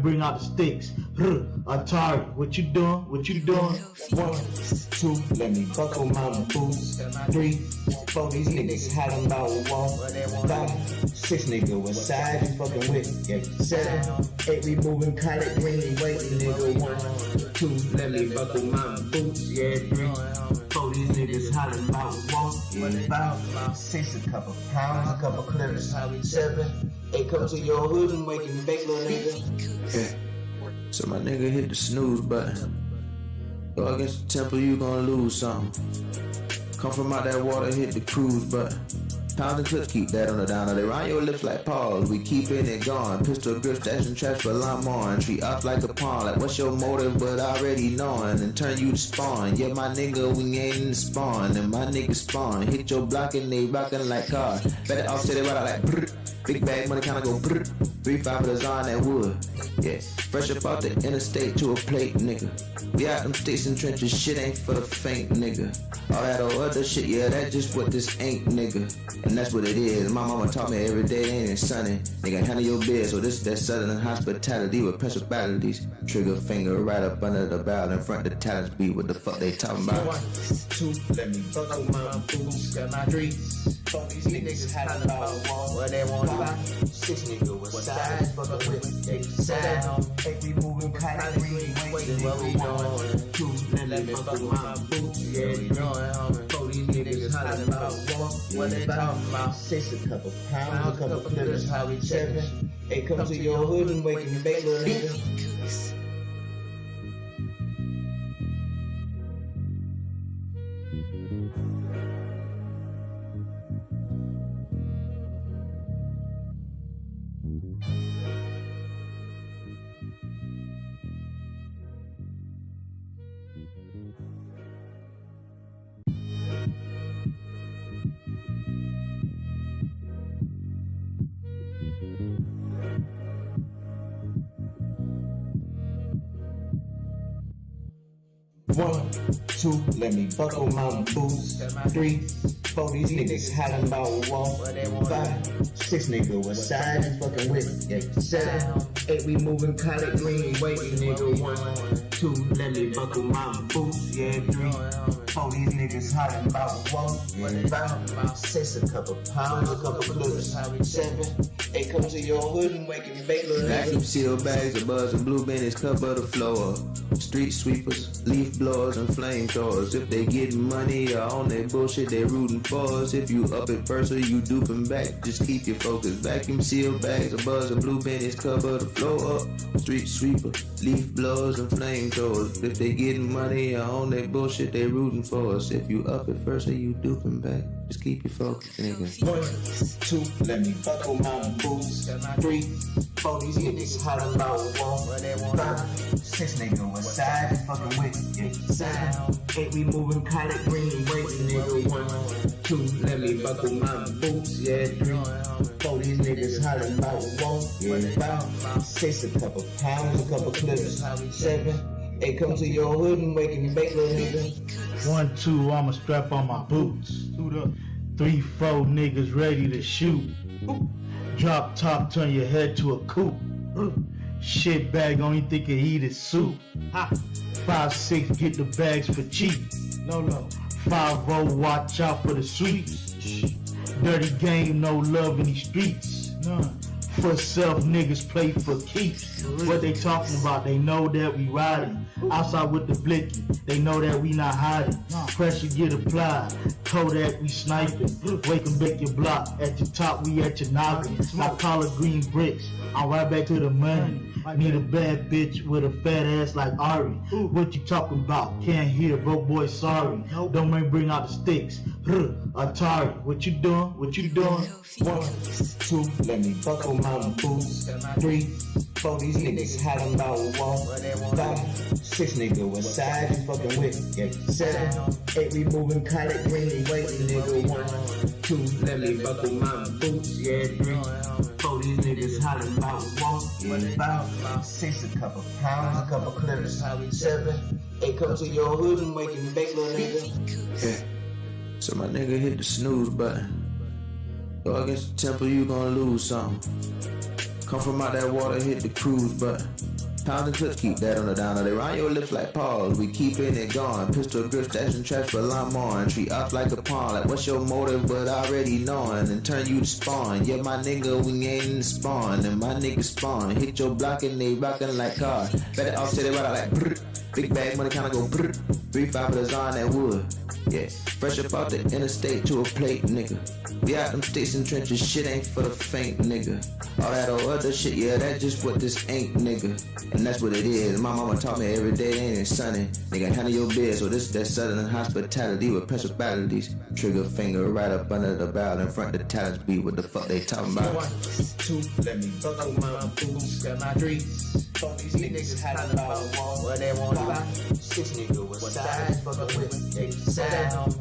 bring out the sticks. Atari, what you doing? What you doing? 1, 2, let me buckle my boots. 3, 4, these niggas hiding about 1, 5, 6, nigga, what side you fucking with? Yeah, 7, 8, we moving Kite Green, we waiting, nigga. 1, 2, let me buckle my boots. Yeah, 3, 4, these niggas hiding about 1, yeah, 5, 6, a couple pounds, a couple clips. 7, 8, come to your hood and wake and bake, little nigga. Yeah. So my nigga hit the snooze button. Go against the temple, you gon' lose something. Come from out that water, hit the cruise button. Pounds and clips, keep that on the down. They round your lips like paws, we keepin' it going. Pistol grip, stashing traps for Lamar. Treat us like a pawn, like what's your motive, but already knowing. And turn you to spawn, yeah my nigga, we ain't in the spawn. And my niggas spawn, hit your block and they rockin' like cars. Better offset it right out like brrr. Big bag money kinda go brrr. 3-5 for the Zon that wood, yeah. Fresh up out the interstate to a plate, nigga. We out them sticks and trenches, shit ain't for the faint, nigga. All that old other shit, yeah, that's just what this ain't, nigga. And that's what it is. My mama taught me every day ain't it sunny. Nigga, handle your biz, so this is that southern hospitality with principalities. Trigger finger right up under the barrel in front of the talents beat. What the fuck they talking about? 1, 2, let me buckle my boots. Got my 3, 4, these niggas hiding about 1, 5, 6, nigga, what side fucking with? 8, 7, 8, we moving Kite Green, waiting, nigga. 1, 2, let me buckle my boots. Yeah, 3, 4, these niggas hiding about 1, 5, 6, a couple pounds, a couple clips. 7, 8, come to your hood and wake and bake, little nigga. One, 2, let me buckle my boots. 3, 4, these niggas hiding about 1, 5, 6, nigga, what side you fucking with? Yeah, 7, 8, we moving Kite Green, waiting, nigga. 1, 2, let me buckle my boots. Yeah, 3, 4, these niggas hiding about 1, 5, 6, a couple pounds, a couple clips. 7, 8, come to your hood and wake and bake, little Vacuum nigga. seal bags of buzz and blue bennies cover the floor. Street sweepers, leaf blowers, and flamethrowers. If they getting money or on their bullshit, they rooting for us. If you up it first or you duping back, just keep your focus. Vacuum seal bags of buzz and blue bennies cover the floor up. Street sweeper, leaf blowers, and flamethrowers. If they getting money or on their bullshit, they rooting for us. If you up it first or you duping back, just keep your focus, nigga. 1, 2, let me buckle my boots. 3, 4, these niggas hiding about 1, 5, 6, nigga, what side you fucking with? Yeah, 7, 8, we moving Kite Green, waiting, nigga. 1, 2, let me buckle my boots. Yeah, 3, 4, these niggas hiding about 1, yeah, 5, 6, a couple pounds, a couple clips. 7, 8, come to your hood and wake and bake, little nigga. 1, 2, I'ma strap on my boots. 3, 4, niggas ready to shoot. Drop top, turn your head to a coupe. Shit bag, only think you eat is soup. 5, 6, get the bags for cheap. 5-0, watch out for the sweeps. Dirty game, no love in these streets. For self, niggas play for keeps. What they talking about, they know that we riding. Outside with the blicky, they know that we not hiding. Pressure get applied, Kodak we sniping. Wake and bake your block, at your top we at your noggin. I call it green bricks, I'm right back to the money. Need a bad bitch with a fat ass like Ari. What you talking about? Can't hear, broke boy sorry. Don't make bring out the sticks. Atari, what you doing? What you doing? 1, 2, let me buckle my boots. 3, 4, these niggas hiding about 1, 5, 6, nigga, what side you fucking with? Yeah, 7, 8, we moving Kite Green, waiting, nigga. 1, 2, let me buckle my boots. Yeah, 3, 4, these niggas hiding about 1, yeah, 5, 6, a couple pounds, a couple clips. 7, 8, come to your hood and wake and bake, little nigga. Yeah. So my nigga hit the snooze button. Go against the temple, you gon' lose something. Come from out that water, hit the cruise button. Pound and clips, keep that on the down. They round your lips like paws. We keeping it going. Pistol grip, stash and trash for lime on. Treat up like a pawn. Like what's your motive, but already knowing. And turn you to spawn. Yeah, my nigga, we ain't in the spawn. And my niggas spawn. Hit your block and they rockin' like cars. Better offset it right out like brr. Big bag money kinda go brr. 3-5 of the on that wood. Yeah, fresh up out the interstate to a plate, nigga. We out them sticks and trenches, shit ain't for the faint, nigga. All that old other shit, yeah, that's just what this ain't, nigga. And that's what it is. My mama taught me every day ain't it sunny. Nigga, handle your biz, so this is that southern hospitality with principalities. Trigger finger right up under the barrel in front of the talents beat. What the fuck they talking about? 1, 2, let me fuck on my boots, got my streets. Fuck these niggas hollering about what they want to buy. 6 niggas with size, fucking with they sound.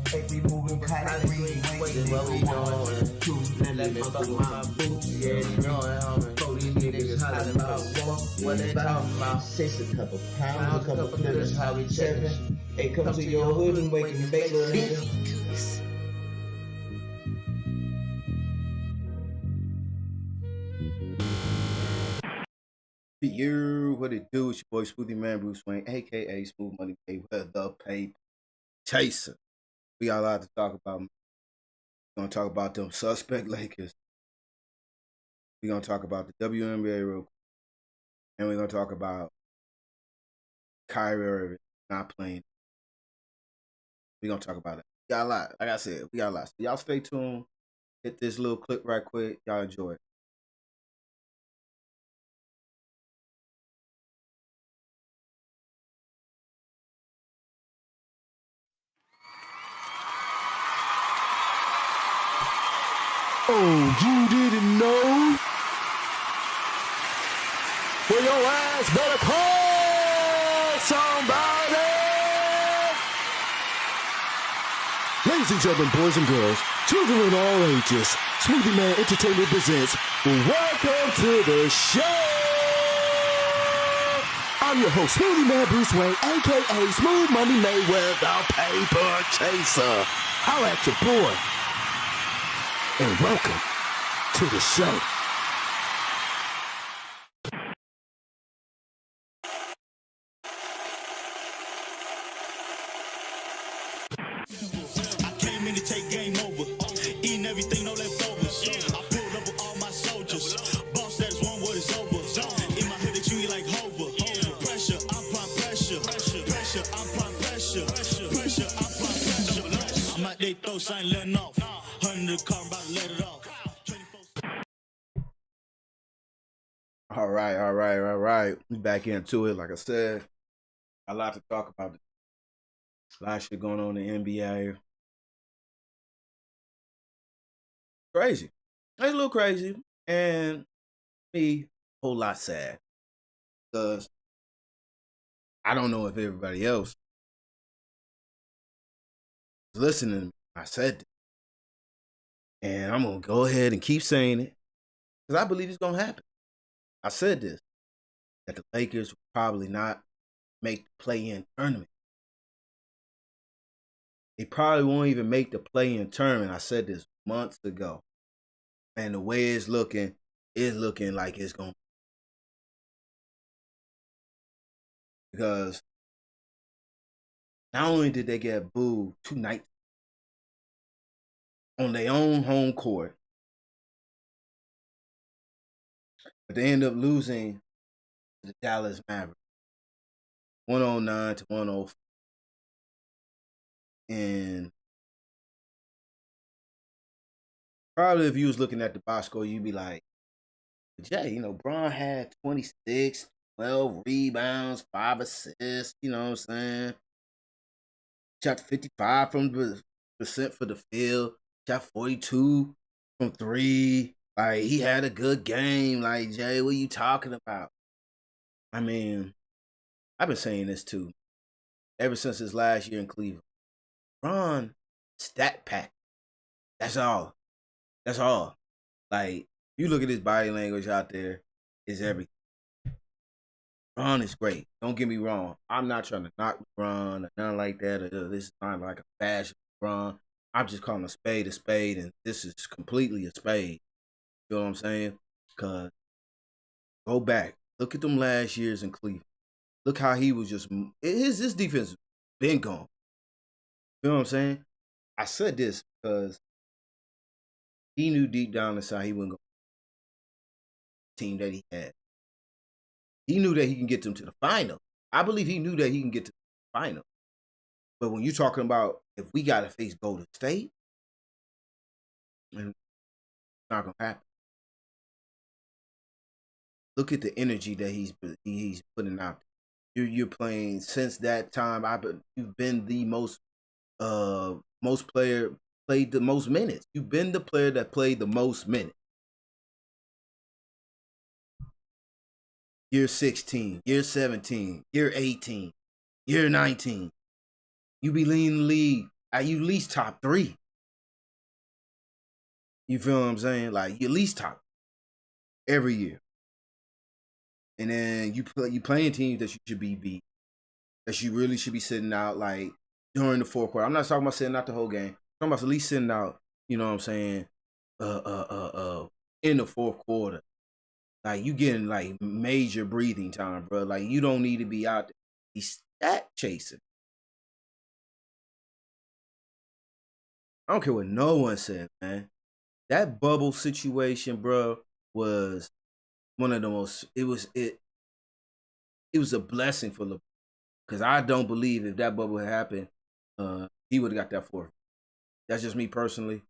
Hey, we moving Kite Irving, waiting what we doing. 2, let me fuck my boots, yeah, you know it, homie. 4 these niggas hollering about what they talking about. 6 a couple pounds, a couple clips, how we 7. Hey, come to your hood and wake and bake, little nigga. You, what it do? It's your boy Smuvie Mane, Bruce Wayne, aka Smooth Money Mayweather, the paper chaser. We got a lot to talk about. We're gonna talk about them suspect Lakers. We're gonna talk about the WNBA real quick. And we're gonna talk about Kyrie Irving not playing. We're gonna talk about it. We got a lot. Like I said, we got a lot. So y'all stay tuned. Hit this little clip right quick. Y'all enjoy it. Oh, you didn't know? Well, your ass better call somebody! Ladies and gentlemen, boys and girls, children of all ages, Smuvie Mane Entertainment presents Welcome to the Show! I'm your host, Smuvie Mane Bruce Wayne, a.k.a. Smooth Money Mayweather, the paper chaser. Holla at your boy. And welcome to the show. I came in to take game over, eating everything, no leftovers. I pulled up with all my soldiers. Boss status one word is over. In my hood, they treat me like Hover. Pressure, I apply pressure. Pressure, I apply pressure. Pressure, I apply pressure. I'm out they throw sign letting off. 100 car, about to let it off. All right. We back into it. Like I said, a lot to talk about. A lot of shit going on in the NBA. Crazy. It's a little crazy. And me, a whole lot sad. Because I don't know if everybody else is listening to me. I said this. And I'm going to go ahead and keep saying it. Because I believe it's going to happen. I said this, that the Lakers will probably not make the play-in tournament. They probably won't even make the play-in tournament. I said this months ago. And the way it's looking like it's going to. Because not only did they get booed 2 nights on their own home court, but they end up losing to the Dallas Mavericks, 109 to 104. And probably if you was looking at the box score, you'd be like, Jay, Bron had 26, 12 rebounds, 5 assists, you know what I'm saying? Shot 55% for the field, shot 42 from 3. Like, he had a good game. Like, Jay, what are you talking about? I mean, I've been saying this too. Ever since his last year in Cleveland. Bron, stat pack. That's all. Like, you look at his body language out there, it's everything. Bron is great. Don't get me wrong. I'm not trying to knock Bron or nothing like that. Or this is not like a bash of Bron. I'm just calling a spade, and this is completely a spade. You know what I'm saying? Because go back Look at them last years in Cleveland. Look how he was just his defense been gone. You know what I'm saying? I said this because he knew deep down inside he wasn't going to team that he had. He knew that he can get them to the final. I believe he knew that he can get to the final. But when you're talking about if we got to face Golden State, it's not going to happen. Look at the energy that he's putting out. You're playing since that time. You've been the most player played the most minutes. You've been the player that played the most minutes. Year 16, year 17, year 18, year 19. You be leading the league at you at least top 3. You feel what I'm saying? Like you at least top every year. And then you playing teams that you should be beat, that you really should be sitting out like during the fourth quarter. I'm not talking about sitting out the whole game. I'm talking about at least sitting out, you know what I'm saying, in the fourth quarter. Like you getting like major breathing time, bro. Like you don't need to be out there. He's stat chasing. I don't care what no one said, man. That bubble situation, bro, was one of the most. It was a blessing for LeBron, because I don't believe if that bubble had happened, he would have got that 4th. That's just me personally.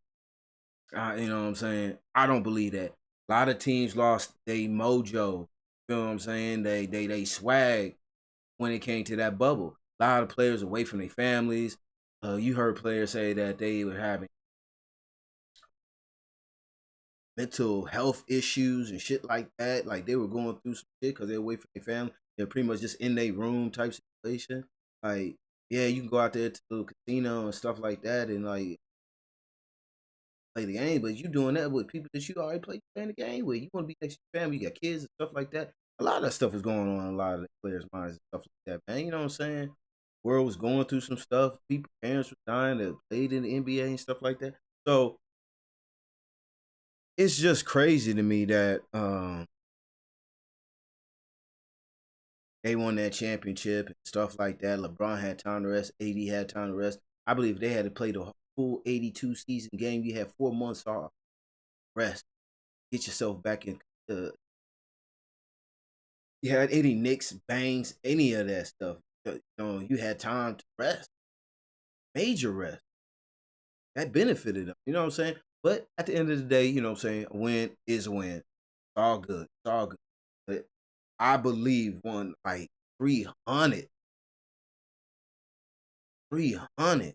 You know what I'm saying? I don't believe that. A lot of teams lost their mojo. You know what I'm saying? They swag when it came to that bubble. A lot of players away from their families. You heard players say that they were having mental health issues and shit like that. Like they were going through some shit because they're away from their family. They're pretty much just in their room type situation. Like, yeah, you can go out there to the casino and stuff like that and like play the game, but you doing that with people that you already playing the game with. You want to be next to your family, you got kids and stuff like that. A lot of that stuff is going on in a lot of the players' minds and stuff like that, man. You know what I'm saying? World was going through some stuff. People, parents were dying that played in the NBA and stuff like that. So it's just crazy to me that they won that championship and stuff like that. LeBron had time to rest. AD had time to rest. I believe they had to play the full 82 season game. You had 4 months off. Rest. Get yourself back in. You had any nicks, bangs, any of that stuff. You know, you had time to rest. Major rest. That benefited them. You know what I'm saying? But at the end of the day, you know what I'm saying? A win is a win. It's all good. It's all good. But I believe won like 300. 300.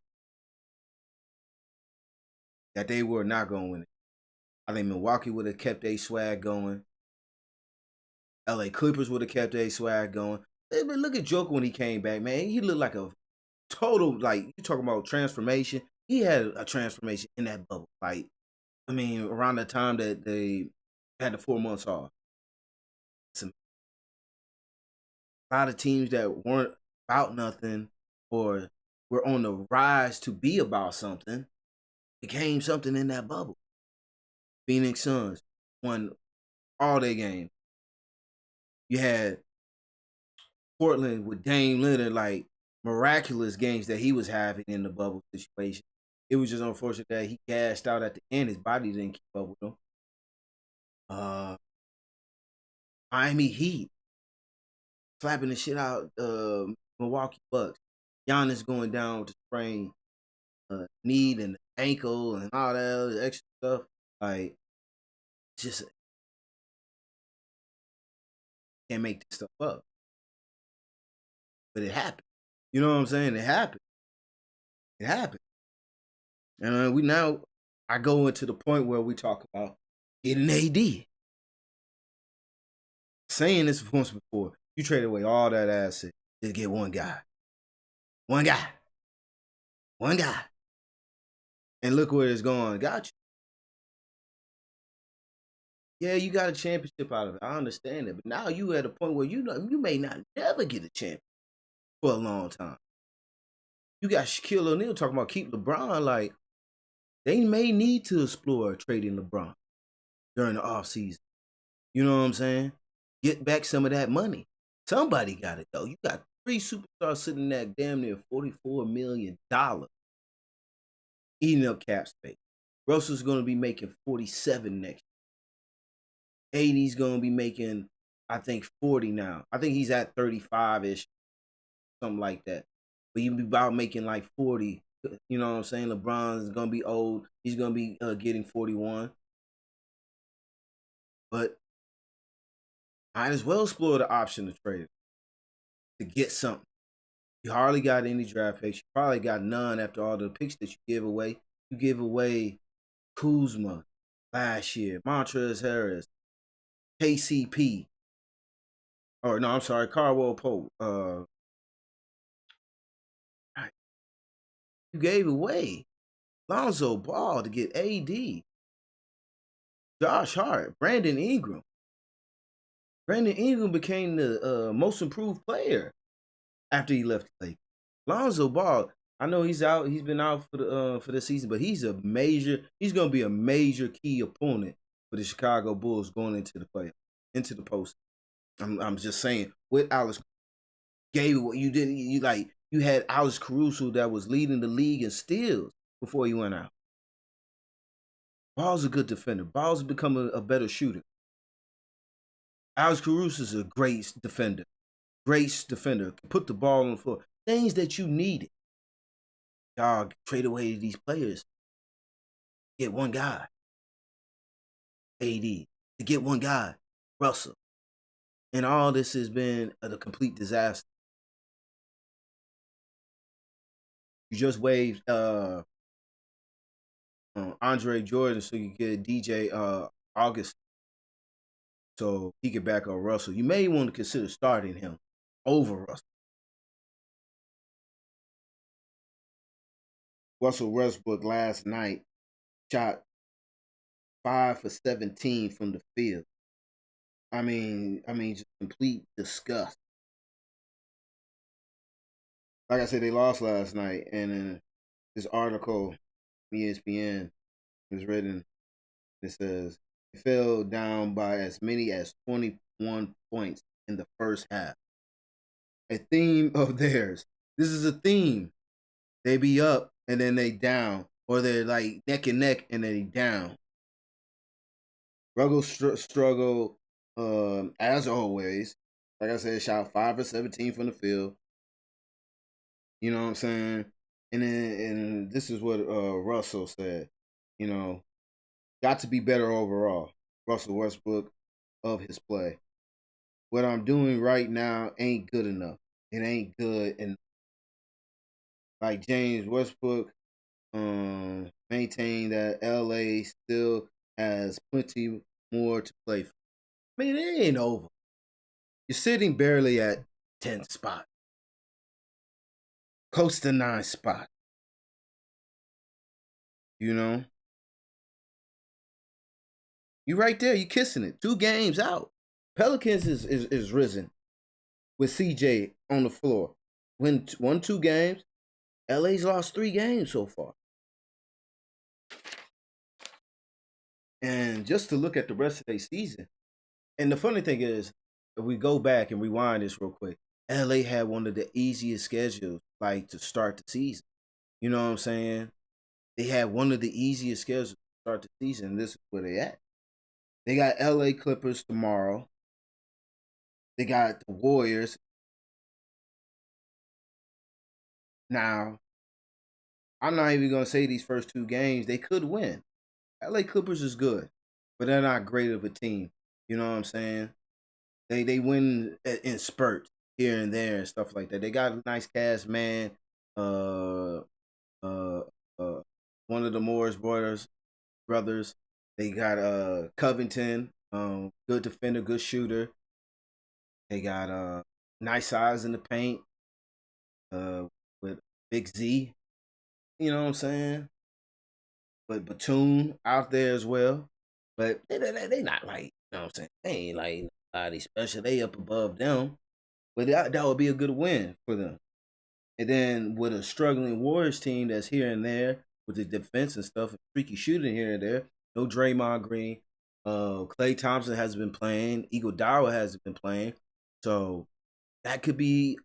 That they were not going to win it. I think Milwaukee would have kept their swag going. LA Clippers would have kept their swag going. But look at Joker when he came back, man. He looked like a total, like, you talking about transformation. He had a transformation in that bubble. Like, I mean, around the time that they had the 4 months off. A lot of teams that weren't about nothing or were on the rise to be about something became something in that bubble. Phoenix Suns won all their games. You had Portland with Dame Lillard, like miraculous games that he was having in the bubble situation. It was just unfortunate that he gassed out at the end. His body didn't keep up with him. Miami Heat slapping the shit out Milwaukee Bucks. Giannis going down with the sprain knee and ankle and all that other extra stuff. Like, just can't make this stuff up. But it happened. You know what I'm saying? It happened. It happened. And I go into the point where we talk about getting AD. Saying this once before, you trade away all that asset to get one guy. One guy. One guy. And look where it's going. Got you. Yeah, you got a championship out of it. I understand it. But now you at a point where you may not never get a champion for a long time. You got Shaquille O'Neal talking about keep LeBron. Like, they may need to explore trading LeBron during the offseason. You know what I'm saying? get back some of that money. Somebody got it though. You got 3 superstars sitting at damn near $44 million, eating up cap space. Russell's going to be making 47 next year. AD's going to be making, I think, 40 now. I think he's at 35-ish, something like that. But you be about making like 40. You know what I'm saying? LeBron's going to be old. He's going to be getting 41. But might as well explore the option to trade to get something. You hardly got any draft picks. You probably got none after all the picks that you give away. You give away Kuzma last year, Montrezl Harris, KCP, or no, I'm sorry, Caldwell Pope. You gave away Lonzo Ball to get AD, Josh Hart, Brandon Ingram. Brandon Ingram became the most improved player after he left the Lakers. Lonzo Ball, I know he's out. He's been out for the season, but he's going to be a major key opponent for the Chicago Bulls going into the post. I'm just saying, with Alex, gave what you didn't. You had Alex Caruso that was leading the league in steals before he went out. Ball's a good defender. Ball's become a better shooter. Alex Caruso is a great defender. Put the ball on the floor. Things that you needed. Y'all trade away these players. Get one guy. AD. To get one guy. Russell. And all this has been a complete disaster. You just waived Andre Jordan so you get DJ August so he could back up Russell. You may want to consider starting him over Russell. Russell Westbrook last night shot 5 for 17 from the field. I mean, just complete disgust. Like I said, they lost last night, and in this article, ESPN, was written. It says it fell down by as many as 21 points in the first half. A theme of theirs. This is a theme. They be up and then they down, or they're like neck and neck and then they down. Struggle as always. Like I said, shot 5 for 17 from the field. You know what I'm saying? And this is what Russell said. You know, got to be better overall. Russell Westbrook of his play. What I'm doing right now ain't good enough. It ain't good. And like James Westbrook maintained that LA still has plenty more to play for. I mean, it ain't over. You're sitting barely at 10th spot. Close to 9th spot. You know? You right there. You kissing it. 2 games out. Pelicans is risen with CJ on the floor. Won 2 games. LA's lost 3 games so far. And just to look at the rest of their season. And the funny thing is, if we go back and rewind this real quick, LA had one of the easiest schedules, like, to start the season. You know what I'm saying? They had one of the easiest schedules to start the season. This is where they at. They got LA Clippers tomorrow. They got the Warriors. Now, I'm not even going to say these first 2 games. They could win. LA Clippers is good, but they're not great of a team. You know what I'm saying? They win in spurts here and there and stuff like that. They got a nice cast, man. One of the Morris brothers. They got Covington, good defender, good shooter. They got nice size in the paint with Big Z. You know what I'm saying? But Batum out there as well. But they not like, you know what I'm saying? They ain't like nobody special. They up above them. But that would be a good win for them. And then with a struggling Warriors team that's here and there with the defense and stuff, and freaky shooting here and there, no Draymond Green, Klay Thompson has been playing. Iguodala hasn't been playing. So that could be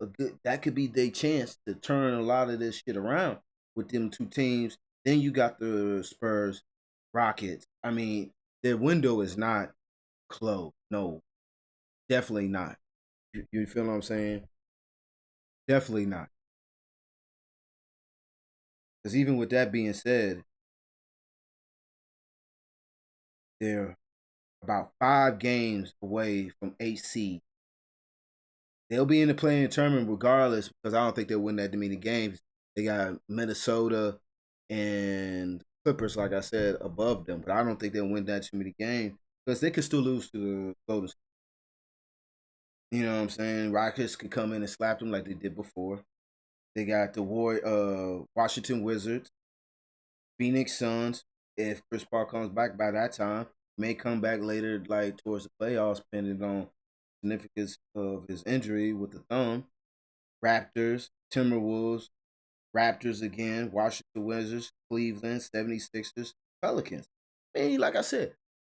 their chance to turn a lot of this shit around with them two teams. Then you got the Spurs, Rockets. I mean, their window is not closed. No, definitely not. You feel what I'm saying? Definitely not. Because even with that being said, they're about 5 games away from 8 seed. They'll be in the playing tournament regardless because I don't think they'll win that many games. They got Minnesota and Clippers, like I said, above them. But I don't think they'll win that too many games because they could still lose to the Golden State. You know what I'm saying? Rockets could come in and slap them like they did before. They got the Washington Wizards, Phoenix Suns. If Chris Paul comes back by that time, may come back later, like towards the playoffs, depending on significance of his injury with the thumb. Raptors, Timberwolves, Raptors again, Washington Wizards, Cleveland, 76ers, Pelicans. I mean, like I said,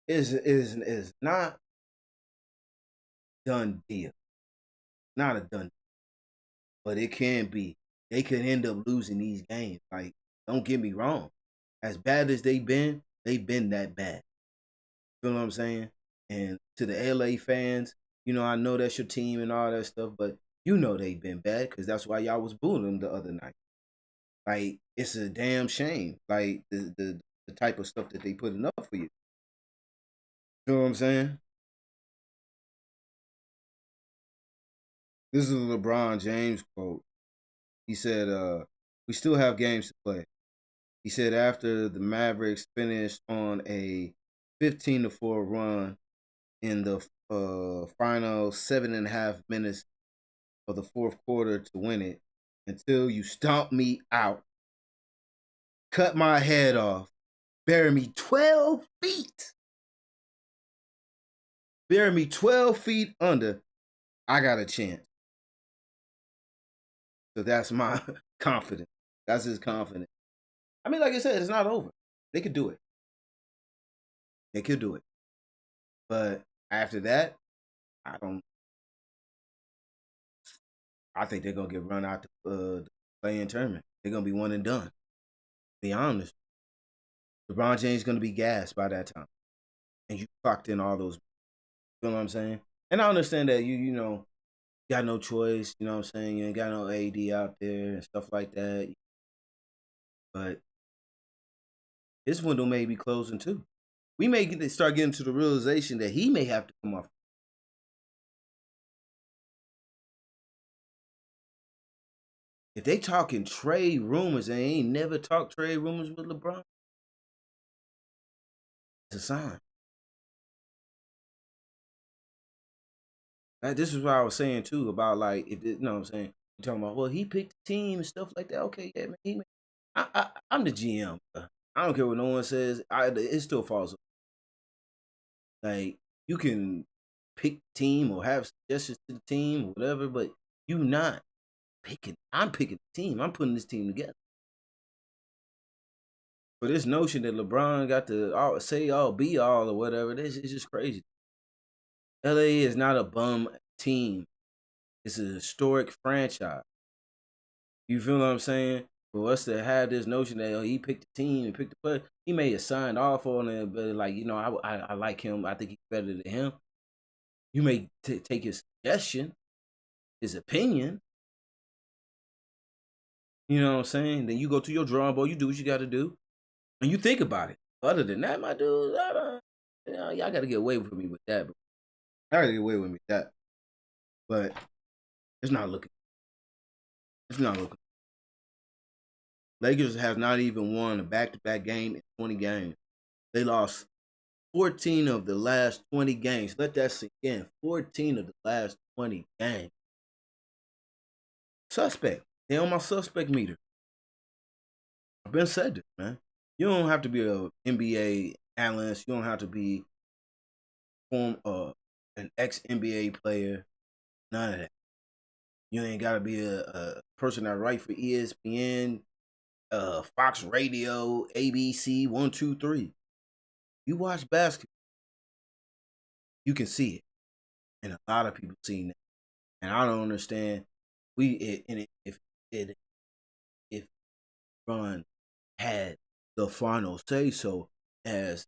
is not done deal. Not a done deal. But it can be. They could end up losing these games. Like, don't get me wrong. As bad as they've been that bad. You know what I'm saying? And to the LA fans, you know, I know that's your team and all that stuff, but you know they've been bad because that's why y'all was booing them the other night. Like, it's a damn shame. Like, the type of stuff that they putting up for you. You know what I'm saying? This is a LeBron James quote. He said, we still have games to play. He said after the Mavericks finished on a 15-4 run in the final 7.5 minutes of the fourth quarter to win it, until you stomp me out, cut my head off, bury me 12 feet. Bury me 12 feet under, I got a chance. So that's my confidence. That's his confidence. I mean, like I said, it's not over. They could do it. They could do it. But after that, I think they're going to get run out the play-in tournament. They're going to be one and done. To be honest. LeBron James is going to be gassed by that time. And you clocked in all those. You know what I'm saying? And I understand that you know, got no choice. You know what I'm saying? You ain't got no AD out there and stuff like that. But his window may be closing too. We may start getting to the realization that he may have to come off. If they talking trade rumors and they ain't never talked trade rumors with LeBron, it's a sign. Like, this is what I was saying too about, like, if you know what I'm saying, you're talking about, well, he picked the team and stuff like that. Okay, yeah, man. I'm the GM. I don't care what no one says. It still falls. Like, you can pick the team or have suggestions to the team or whatever, but you not picking. I'm picking the team. I'm putting this team together. But this notion that LeBron got to say all, be all, or whatever, this is just crazy. LA is not a bum team. It's a historic franchise. You feel what I'm saying? For us to have this notion that he picked the team and picked the player, he may have signed off on it, but like, you know, I like him. I think he's better than him. You may take his suggestion, his opinion. You know what I'm saying? Then you go to your drawing board, you do what you got to do, and you think about it. Other than that, my dude, y'all got to get away with me with that. I got to get away with me with that. But it's not looking. It's not looking. Lakers have not even won a back-to-back game in 20 games. They lost 14 of the last 20 games. Let that sink in. 14 of the last 20 games. Suspect. They on my suspect meter. I've been said this, man. You don't have to be an NBA analyst. You don't have to be an ex-NBA player. None of that. You ain't got to be a person that write for ESPN, Fox Radio, ABC, 1, 2, 3. You watch basketball. You can see it. And a lot of people seen it. And I don't understand. If Ron had the final say so, as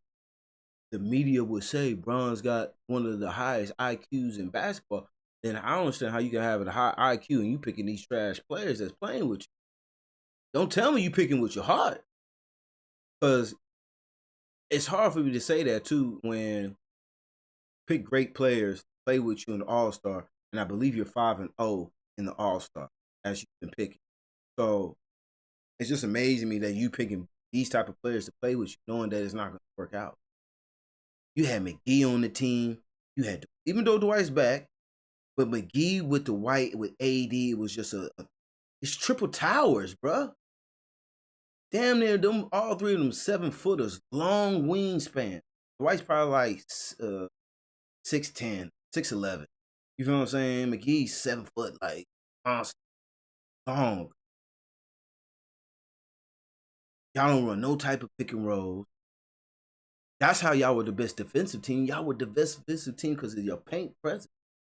the media would say, Bron's got one of the highest IQs in basketball, then I don't understand how you can have a high IQ and you picking these trash players that's playing with you. Don't tell me you picking with your heart. Because it's hard for me to say that too when pick great players, play with you in the All-Star, and I believe you're 5-0 in the All-Star as you've been picking. So it's just amazing me that you picking these type of players to play with you, knowing that it's not going to work out. You had McGee on the team. You had, even though Dwight's back, but McGee with the White with AD, it was just it's triple towers, bruh. Damn near them, all three of them 7-footers, long wingspan. Dwight's probably like 6'10", 6'11". You feel what I'm saying? McGee's 7 foot, like monster, long. Y'all don't run no type of pick and rolls. That's how y'all were the best defensive team. Y'all were the best defensive team because of your paint presence.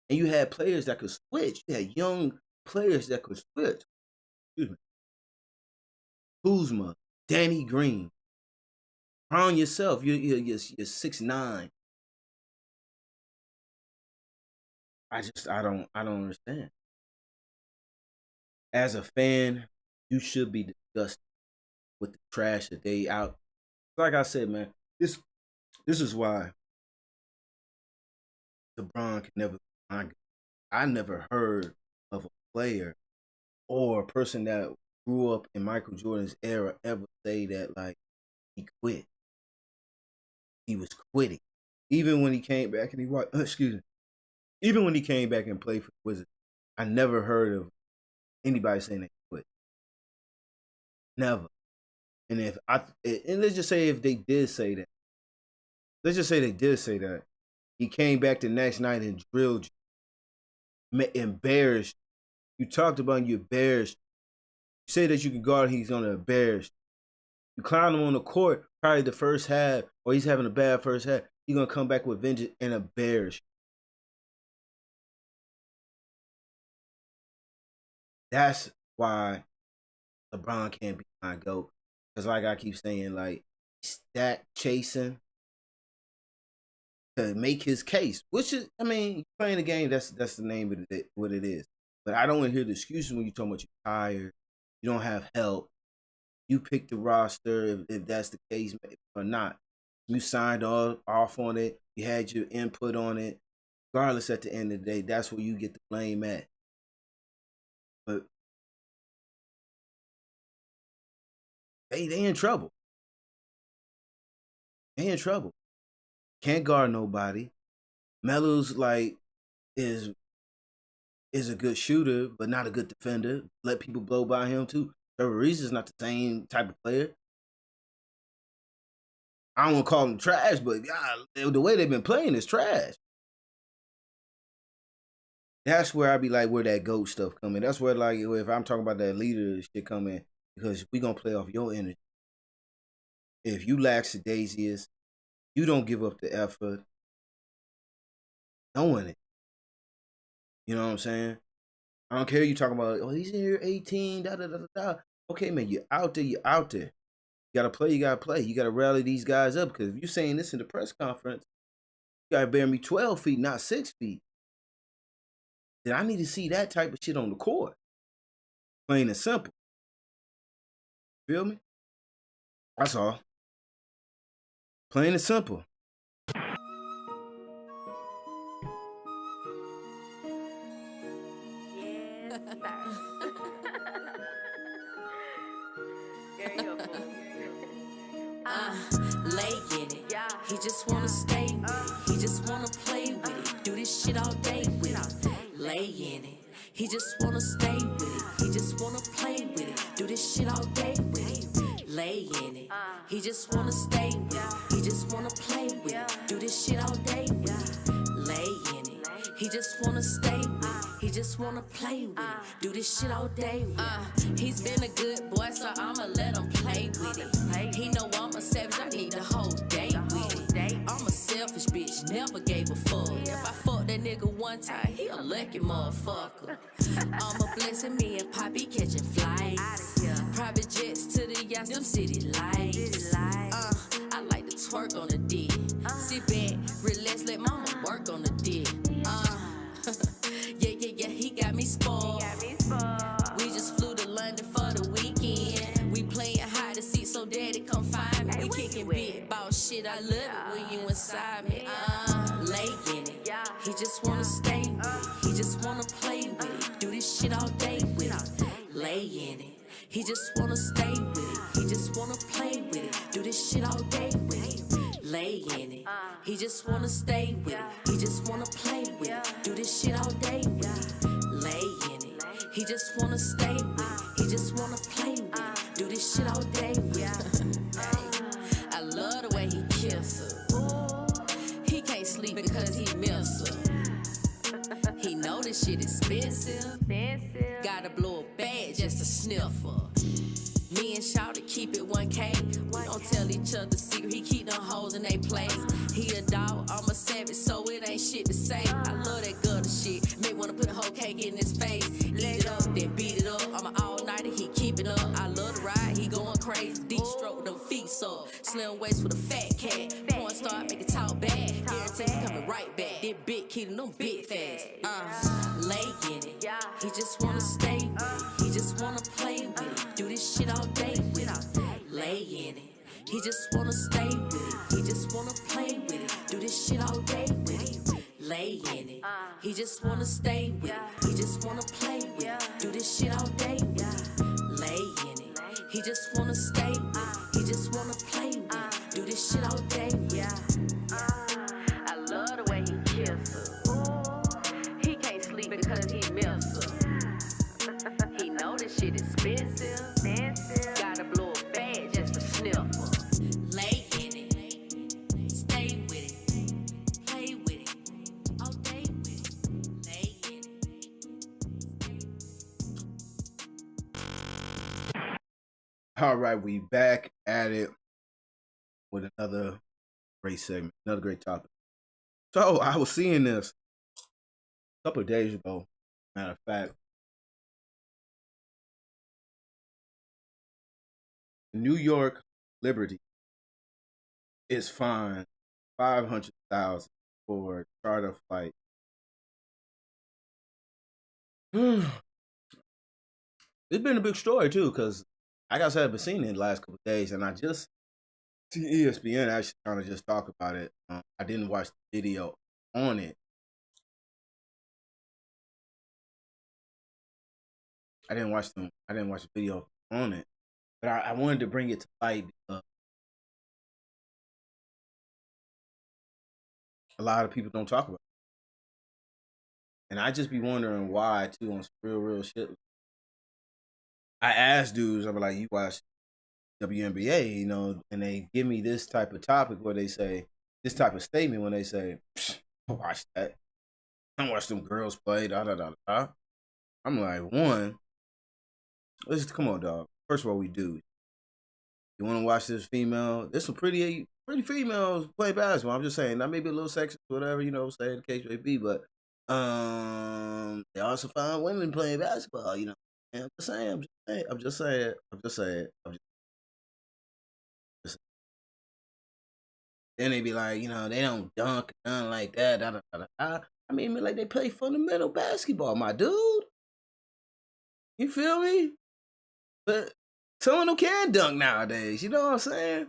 And you had players that could switch. You had young players that could switch. Excuse me. Kuzma, Danny Green. Crown yourself. You're 6'9". I don't understand. As a fan, you should be disgusted with the trash that they out. Like I said, man, this is why LeBron can never. I never heard of a player or a person that grew up in Michael Jordan's era ever say that like he quit. He was quitting, even when he came back and even when he came back and played for the Wizards. I never heard of anybody saying they quit. Never. And let's just say if they did say that. Let's just say they did say that. He came back the next night and drilled you. Embarrassed. You talked about you embarrassed. You say that you can guard, he's gonna embarrass. You clown him on the court, probably the first half, or he's having a bad first half. He's gonna come back with vengeance and embarrass you. That's why LeBron can't be my GOAT. Because like I keep saying, like, stat chasing to make his case. Which is, I mean, playing the game, that's the name of it, what it is. But I don't want to hear the excuses when you're talking about you're tired, you don't have help, you pick the roster if that's the case or not. You signed off on it, you had your input on it. Regardless, at the end of the day, that's where you get the blame at. But they in trouble. They in trouble. Can't guard nobody. Melo's like is a good shooter, but not a good defender. Let people blow by him too. Trevor Reese is not the same type of player. I don't want to call him trash, but the way they've been playing is trash. That's where I be like, where that GOAT stuff come in. That's where, like, if I'm talking about that leader shit come in, because we gonna play off your energy. If you lackadaisious, you don't give up the effort, knowing it. You know what I'm saying? I don't care you talking about, oh, he's in here 18, da-da-da-da-da. Okay, man, you're out there, you're out there. You gotta play, you gotta play. You gotta rally these guys up, because if you're saying this in the press conference, you gotta bear me 12 feet, not 6 feet. Then I need to see that type of shit on the court. Plain and simple. Feel me? That's all. Plain and simple. Lay in it. He just wanna stay with it. He just wanna play with it. Do this shit all day with it. Lay in it. He just wanna stay with it. He just wanna play with it. Do this shit all day with it. Lay in it. He just wanna stay with it. He just wanna play with it. Do this shit all day with it. Lay in it. He just wanna stay with it. He just wanna play with it. Do this shit all day with it. He's been a good boy, so I'ma let him play with it. He know I'm a savage, I need the whole day with it. I'ma selfish bitch, never gave a fuck. If I fuck that nigga one time, he a lucky motherfucker. I'ma blessing me and Poppy catching flights. Private jets to the yachts, them city lights. I like to twerk on the dick. Sit back, relax, let mama work on the dick. Yeah, he got me spoiled. We just flew to London for the weekend. We playing hide and seek, so daddy come find me. We kicking big boss shit, I love it when you inside me. Lay in it. He just wanna stay with it. He just wanna play with it. Do this shit all day with it. Lay in it. He just wanna stay with it. He just wanna play with it. Do this shit all day with it. Lay in it. He just wanna stay with it. He just wanna play with it. Do this shit all day with it. Lay in it. He just wanna stay with it. He just wanna play with it. Do this shit all day with it. I love the way he kiss her. He can't sleep because he miss her. He know this shit expensive. Gotta blow a bag just to sniff her. Me and Shawty keep it 1K. We don't tell each other secret. He keep them hoes in they place. He a dog, I'm a savage, so it ain't shit to say. I love that gutter shit. Make wanna put a whole cake in his face. Eat it up, then beat it up. I'm an all-nighter, he keep it up. I love the ride, he going crazy. Deep stroke, them feet so. Slim waist with a fat cat. Porn star, make it talk bad. Guarantee he coming right back. That big kid and them big fast. Lay in it. He just wanna stay with it. He just wanna play with it. Do this shit all day with it. Lay in it. He just wanna stay with it. He just wanna play with it. Do this shit all day with it. Lay in it. He just wanna stay with it. He just wanna play with it. Do this shit all day with it. Lay in it. He just wanna stay with it. He just wanna play with it. Do this shit all day with it. I love the way he kiss her. He can't sleep because he miss her. He know this shit expensive. Gotta blow a bag just to sniff her. Lay in it. Stay with it. Play with it. All day with it. Lay in it. All right, we back at it with another great segment, another great topic. So I was seeing this a couple of days ago. Matter of fact, New York Liberty is fined $500,000 for charter flight. It's been a big story too, because like I said, I've been seeing it in the last couple of days, and I just see ESPN actually trying to just talk about it. I didn't watch the video on it. I didn't watch the video on it, but I wanted to bring it to light because a lot of people don't talk about it. And I just be wondering why too on some real shit. I ask dudes, I'm like, you watch WNBA, you know, and they give me this type of topic where they say, this type of statement when they say, watch that. I watch them girls play, da. I'm like, one, come on, dog. First of all, we do. You want to watch this female? There's some pretty females play basketball. I'm just saying, that may be a little sexist, whatever, you know what I'm saying, the case may be, but they also find women playing basketball, you know. And I'm just saying. Then they be like, you know, they don't dunk, nothing like that. I mean, like they play fundamental basketball, my dude. You feel me? But some of them can dunk nowadays. You know what I'm saying?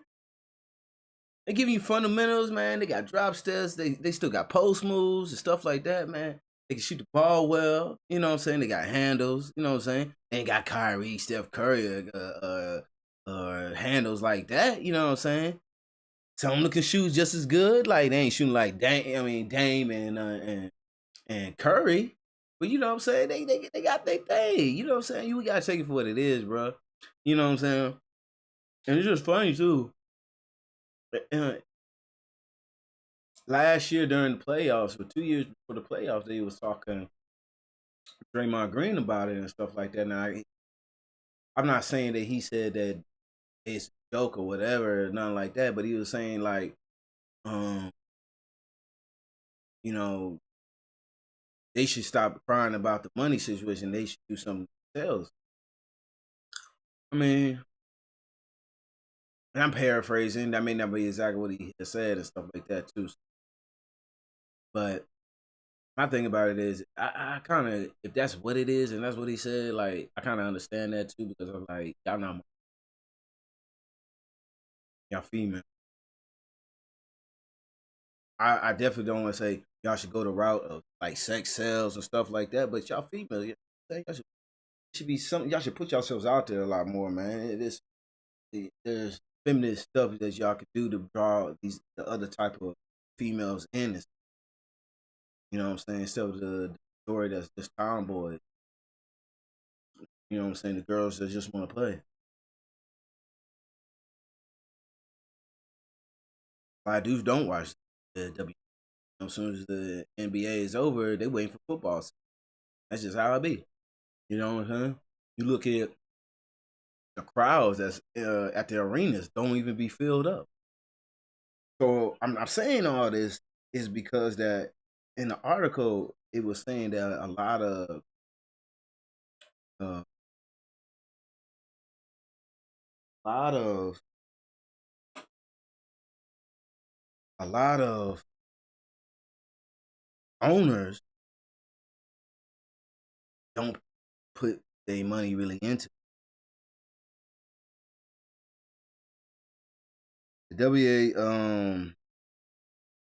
They give you fundamentals, man. They got drop steps. They still got post moves and stuff like that, man. They can shoot the ball well. You know what I'm saying? They got handles. You know what I'm saying? They ain't got Kyrie, Steph Curry, handles like that. You know what I'm saying? Some of them can shoot just as good. Like they ain't shooting like Dame and Curry. But you know what I'm saying? They got their thing. You know what I'm saying? You gotta take it for what it is, bro. You know what I'm saying? And it's just funny too. Last year during the playoffs, or 2 years before the playoffs, they was talking Draymond Green about it and stuff like that. Now, I'm not saying that he said that it's a joke or whatever, nothing like that, but he was saying like, you know, they should stop crying about the money situation. They should do something themselves. I mean, and I'm paraphrasing. That may not be exactly what he has said and stuff like that too. But my thing about it is, I kind of, if that's what it is and that's what he said, like I kind of understand that too, because I'm like, y'all female. I definitely don't want to say y'all should go the route of like sex sales and stuff like that, but y'all female, y'all should be something. Y'all should put yourselves out there a lot more, man. There's feminist stuff that y'all could do to draw the other type of females in this. You know what I'm saying? Instead of the story that's just tomboy. You know what I'm saying? The girls that just want to play. A lot of dudes don't watch the W. As soon as the NBA is over, they waiting for football. That's just how it be. You know what I'm saying? You look at the crowds that's at the arenas don't even be filled up. So I'm saying all this is because that in the article it was saying that a lot of uh, a lot of owners don't put their money really into it. The WA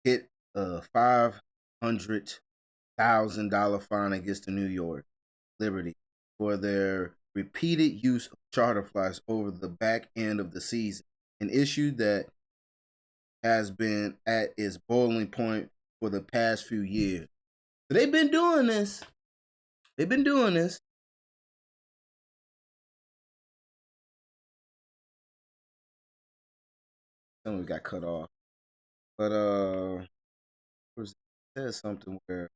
hit a $500,000 fine against the New York Liberty for their repeated use of charter flights over the back end of the season, an issue that has been at its boiling point for the past few years. So they've been doing this. Some got cut off. But it says something where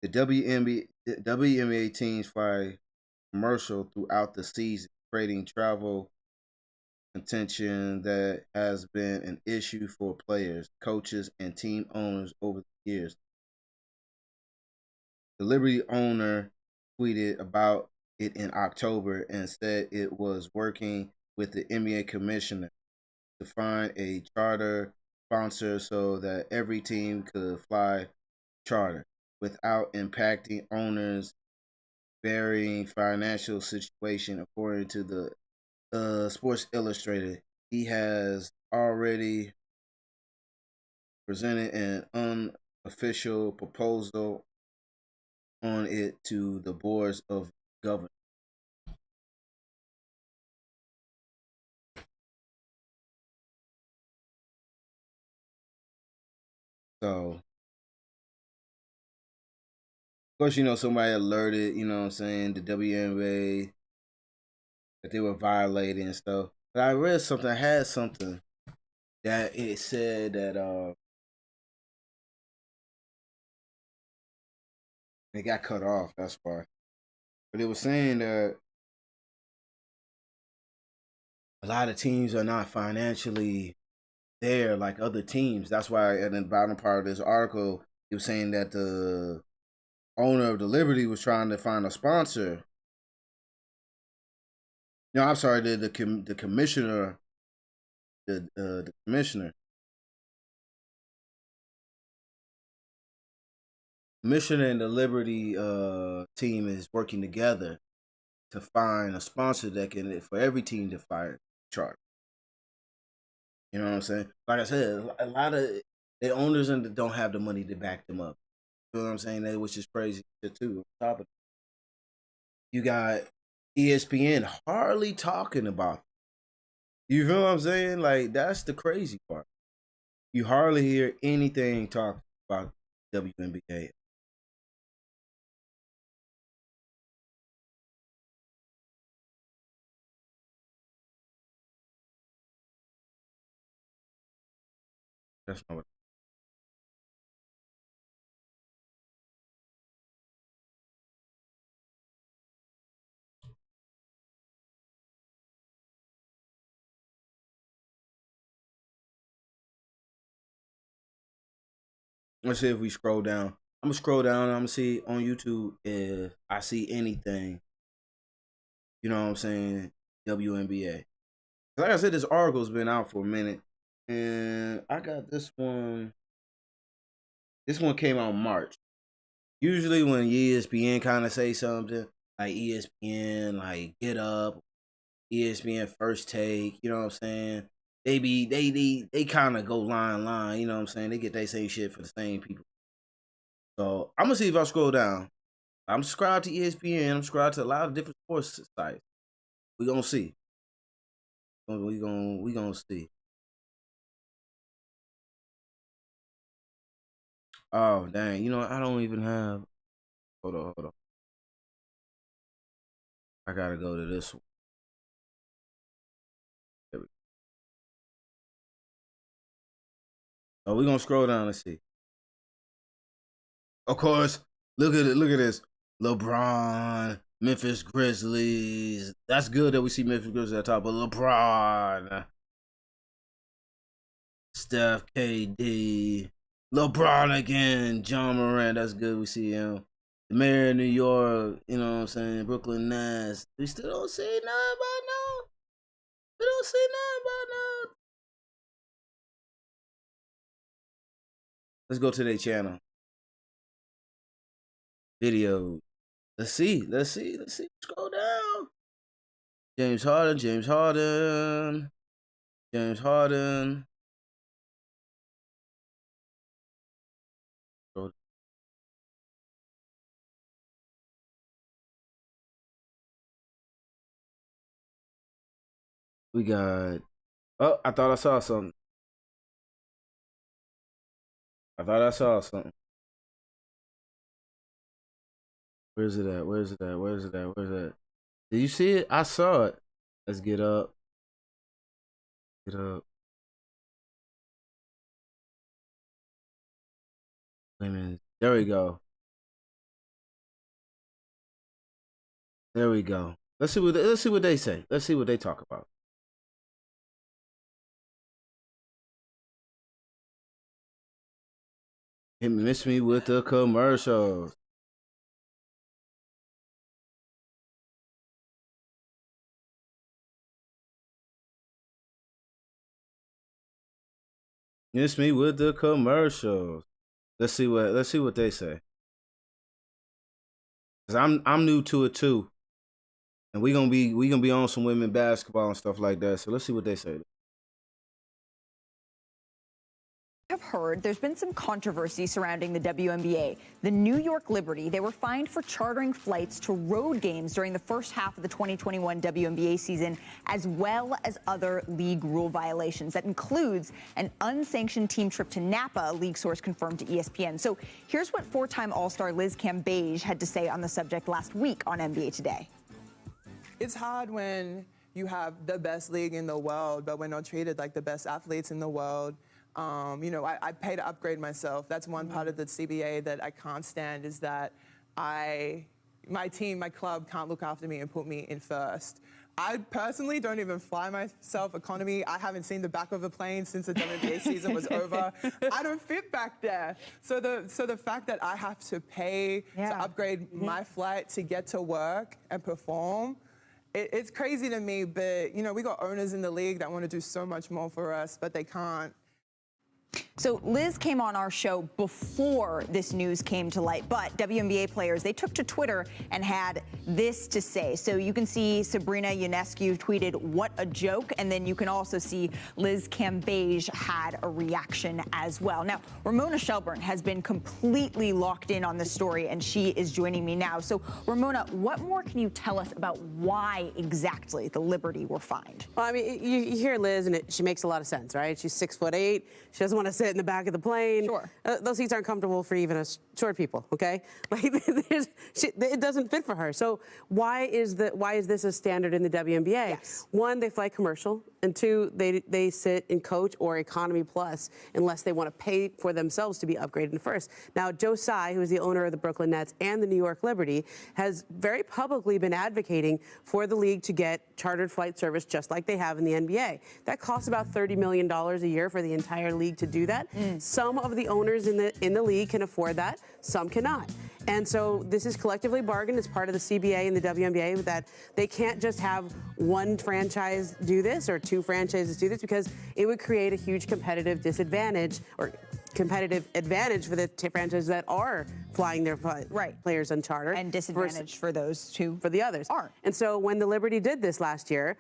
the WNBA teams fly commercial throughout the season, creating travel contention that has been an issue for players, coaches, and team owners over the years. The Liberty owner tweeted about it in October and said it was working with the NBA commissioner to find a charter sponsor so that every team could fly charter without impacting owners' varying financial situation, according to the Sports Illustrated. He has already presented an unofficial proposal on it to the boards of governors. So, of course, somebody alerted, you know what I'm saying, the WNBA that they were violating and stuff. But I read something, I had something that it said that they got cut off, that's why. But it was saying that a lot of teams are not financially there like other teams. That's why in the bottom part of this article, it was saying that the owner of the Liberty was trying to find a sponsor. No, I'm sorry, the commissioner, the commissioner. Commissioner and the Liberty team is working together to find a sponsor that can for every team to fire charter. You know what I'm saying? Like I said, a lot of the owners don't have the money to back them up. You know what I'm saying? That which is crazy too. On top of it, you got ESPN hardly talking about it. You feel what I'm saying? Like that's the crazy part. You hardly hear anything talk about WNBA. That's not what Let's see if we scroll down. I'm gonna scroll down. I'm gonna see on YouTube if I see anything. You know what I'm saying? WNBA. Like I said, this article's been out for a minute, and I got this one. This one came out in March. Usually when ESPN kind of say something, like ESPN, like Get Up, ESPN First Take, you know what I'm saying? They kind of go line, you know what I'm saying? They get their same shit for the same people. So I'm gonna see if I scroll down. I'm subscribed to ESPN. I'm subscribed to a lot of different sports sites. We gonna see. We gonna see. Oh dang! You know I don't even have. Hold on. I gotta go to this one. There we go. So we're gonna scroll down and see. Of course, look at it. Look at this. LeBron, Memphis Grizzlies. That's good that we see Memphis Grizzlies at the top, but LeBron, Steph, KD, LeBron again, John Morant. That's good. We see him. The mayor of New York. You know what I'm saying? Brooklyn Nets. We still don't say nothing about no. We don't say nothing about no. Let's go to their channel. Video. Let's see. Scroll down. James Harden. We got. Oh, I thought I saw something. Where's it at? Did you see it? I saw it. Let's get up. Wait a minute. There we go. Let's see what they say. Let's see what they talk about. It missed me with the commercials. Miss me with the commercials. Let's see what they say. Cause I'm new to it too, and we gonna be on some women basketball and stuff like that. So let's see what they say. Have heard there's been some controversy surrounding the WNBA. The New York Liberty, they were fined for chartering flights to road games during the first half of the 2021 WNBA season, as well as other league rule violations. That includes an unsanctioned team trip to Napa, a league source confirmed to ESPN. So here's what four-time All-Star Liz Cambage had to say on the subject last week on NBA Today. It's hard when you have the best league in the world, but we're not treated like the best athletes in the world. I pay to upgrade myself. That's one part of the CBA that I can't stand, is that my team, my club can't look after me and put me in first. I personally don't even fly myself economy. I haven't seen the back of a plane since the WNBA season was over. I don't fit back there. So the fact that I have to pay to upgrade my flight to get to work and perform, it's crazy to me. But, we got owners in the league that want to do so much more for us, but they can't. So Liz came on our show before this news came to light, but WNBA players, they took to Twitter and had this to say. So you can see Sabrina Ionescu tweeted, "What a joke," and then you can also see Liz Cambage had a reaction as well. Now, Ramona Shelburne has been completely locked in on this story, and she is joining me now. So Ramona, what more can you tell us about why exactly the Liberty were fined? Well, I mean, you hear Liz, and she makes a lot of sense, right? She's 6'8". She doesn't want to sit in the back of the plane. Sure. Those seats aren't comfortable for even us short people, okay? Like, it doesn't fit for her. So why is this a standard in the WNBA? Yes. One, they fly commercial, and two, they sit in coach or economy plus unless they want to pay for themselves to be upgraded in first. Now, Joe Tsai, who is the owner of the Brooklyn Nets and the New York Liberty, has very publicly been advocating for the league to get chartered flight service just like they have in the NBA. That costs about $30 million a year for the entire league to do that. that. Some of the owners in the league can afford that, some cannot. And so this is collectively bargained as part of the CBA and the WNBA that they can't just have one franchise do this or two franchises do this, because it would create a huge competitive disadvantage or competitive advantage for the franchises that are flying their players on charter. And disadvantage for those who for the others. aren't. And so when the Liberty did this last year,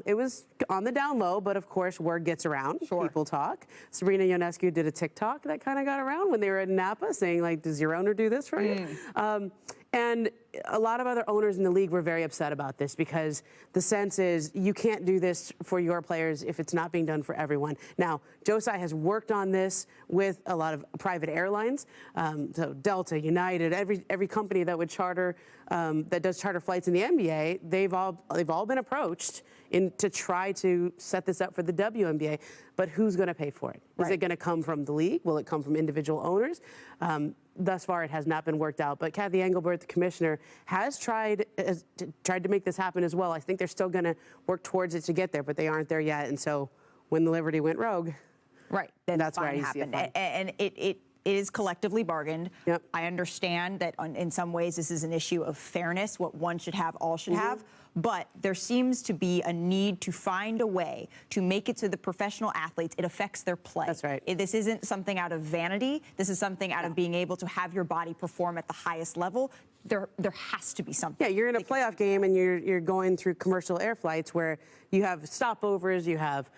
it was on the down low, but of course word gets around. Sure. People talk. Sabrina Ionescu did a TikTok that kind of got around when they were in Napa saying, like, does your owner do this for you? And a lot of other owners in the league were very upset about this, because the sense is you can't do this for your players if it's not being done for everyone. Now, Joe Tsai has worked on this with a lot of private airlines, so Delta, United, every company that would charter, that does charter flights in the NBA, they've all been approached to try to set this up for the WNBA. But who's going to pay for it? Is it going to come from the league? Will it come from individual owners? Thus far, it has not been worked out. But Kathy Engelbert, the commissioner, has tried to make this happen as well. I think they're still going to work towards it to get there, but they aren't there yet. And so when the Liberty went rogue, then that's where I see happened. it. And it is collectively bargained. Yep. I understand that in some ways this is an issue of fairness. What one should have, all should have. But there seems to be a need to find a way to make it so the professional athletes, it affects their play. That's right. This isn't something out of vanity. This is something out of being able to have your body perform at the highest level. There has to be something. Yeah, you're in a playoff game and you're going through commercial air flights where you have stopovers, you have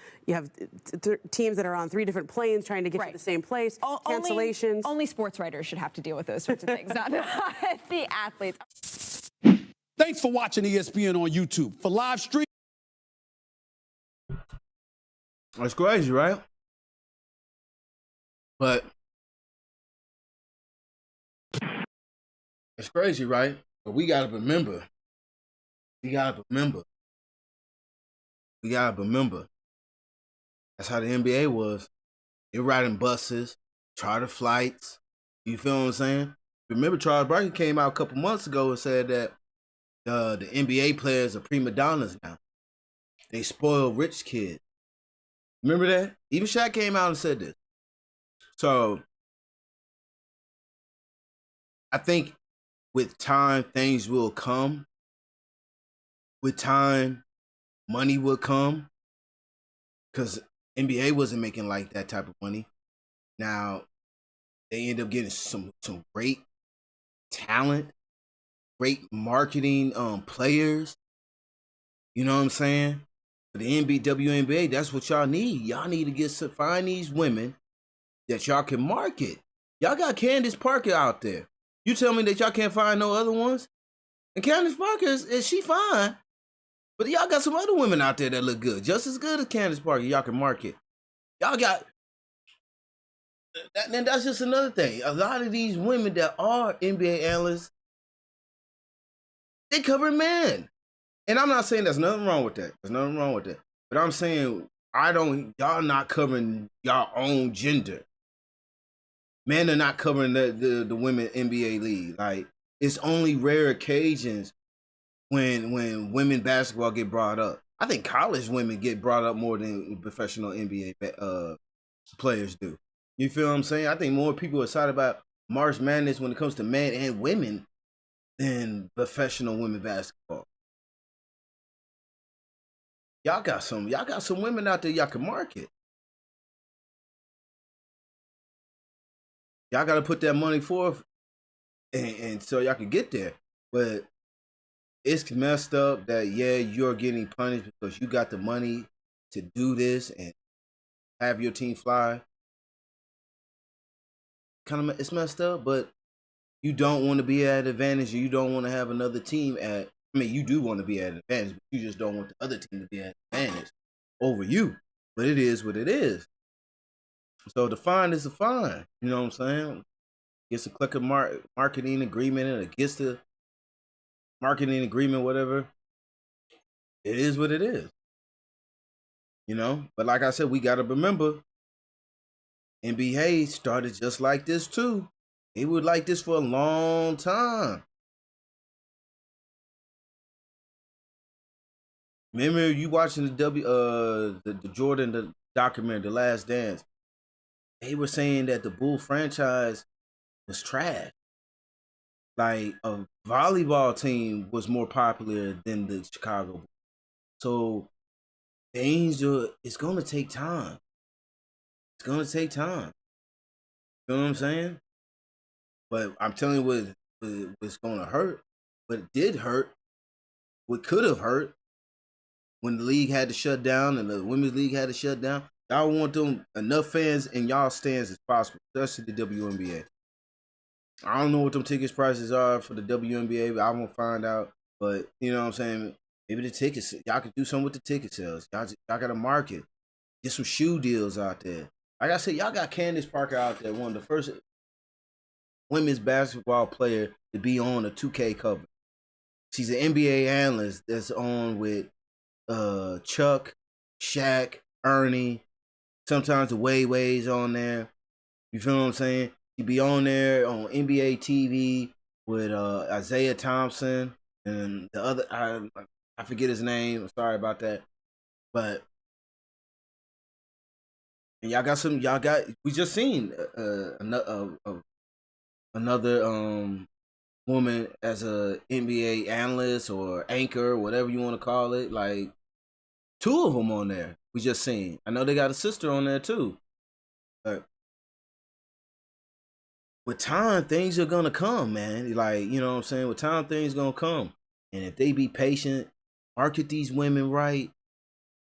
teams that are on 3 different planes trying to get to the same place, cancellations. Only sports writers should have to deal with those sorts of things, not the athletes. Thanks for watching ESPN on YouTube. For live stream. That's crazy, right? But it's crazy, right? But we gotta remember. That's how the NBA was. They riding buses, charter flights. You feel what I'm saying? Remember, Charles Barkley came out a couple months ago and said that the NBA players are prima donnas now. They spoil rich kids. Remember that? Even Shaq came out and said this. So I think with time, things will come. With time, money will come. Because NBA wasn't making like that type of money. Now, they end up getting some great talent, great marketing players. You know what I'm saying? For the WNBA, that's what y'all need. Y'all need to find these women that y'all can market. Y'all got Candace Parker out there. You tell me that y'all can't find no other ones? And Candace Parker, is she fine? But y'all got some other women out there that look good. Just as good as Candace Parker, y'all can market. Y'all got... And that's just another thing. A lot of these women that are NBA analysts, they cover men. And I'm not saying there's nothing wrong with that. There's nothing wrong with that. But I'm saying y'all not covering y'all own gender. Men are not covering the women NBA league. Like, it's only rare occasions when women basketball get brought up. I think college women get brought up more than professional NBA players do. You feel what I'm saying? I think more people are excited about March Madness when it comes to men and women than professional women basketball. Y'all got some women out there y'all can market. Y'all got to put that money forth and so y'all can get there. But it's messed up that, yeah, you're getting punished because you got the money to do this and have your team fly. It's messed up, but you don't want to be at an advantage. You don't want to have another team you do want to be at an advantage, but you just don't want the other team to be at an advantage over you. But it is what it is. So the fine is a fine. You know what I'm saying? Gets a collective marketing agreement and against the marketing agreement, whatever. It is what it is. You know? But like I said, we got to remember, NBA started just like this too. It was like this for a long time. Remember you watching the Jordan documentary, The Last Dance? they were saying that the Bull franchise was trash. Like a volleyball team was more popular than the Chicago Bulls. So it's gonna take time. It's gonna take time. You know what I'm saying? But I'm telling you what's gonna hurt. But it did hurt. What could have hurt when the league had to shut down and the women's league had to shut down. Y'all want them enough fans in y'all stands as possible, especially the WNBA. I don't know what them tickets prices are for the WNBA, but I won't find out. But you know what I'm saying? Maybe the tickets, y'all could do something with the ticket sales. Y'all got to market. Get some shoe deals out there. Like I said, y'all got Candace Parker out there, one of the first women's basketball player to be on a 2K cover. She's an NBA analyst that's on with Chuck, Shaq, Ernie. Sometimes the Way's on there. You feel what I'm saying? She be on there on NBA TV with Isaiah Thompson and the other. I forget his name. I'm sorry about that. But and y'all got some. Y'all got. We just seen another woman as a NBA analyst or anchor, whatever you want to call it. Like 2 of them on there. We just seen. I know they got a sister on there too. But with time, things are gonna come, man. Like, you know what I'm saying? With time, things gonna come. And if they be patient, market these women right,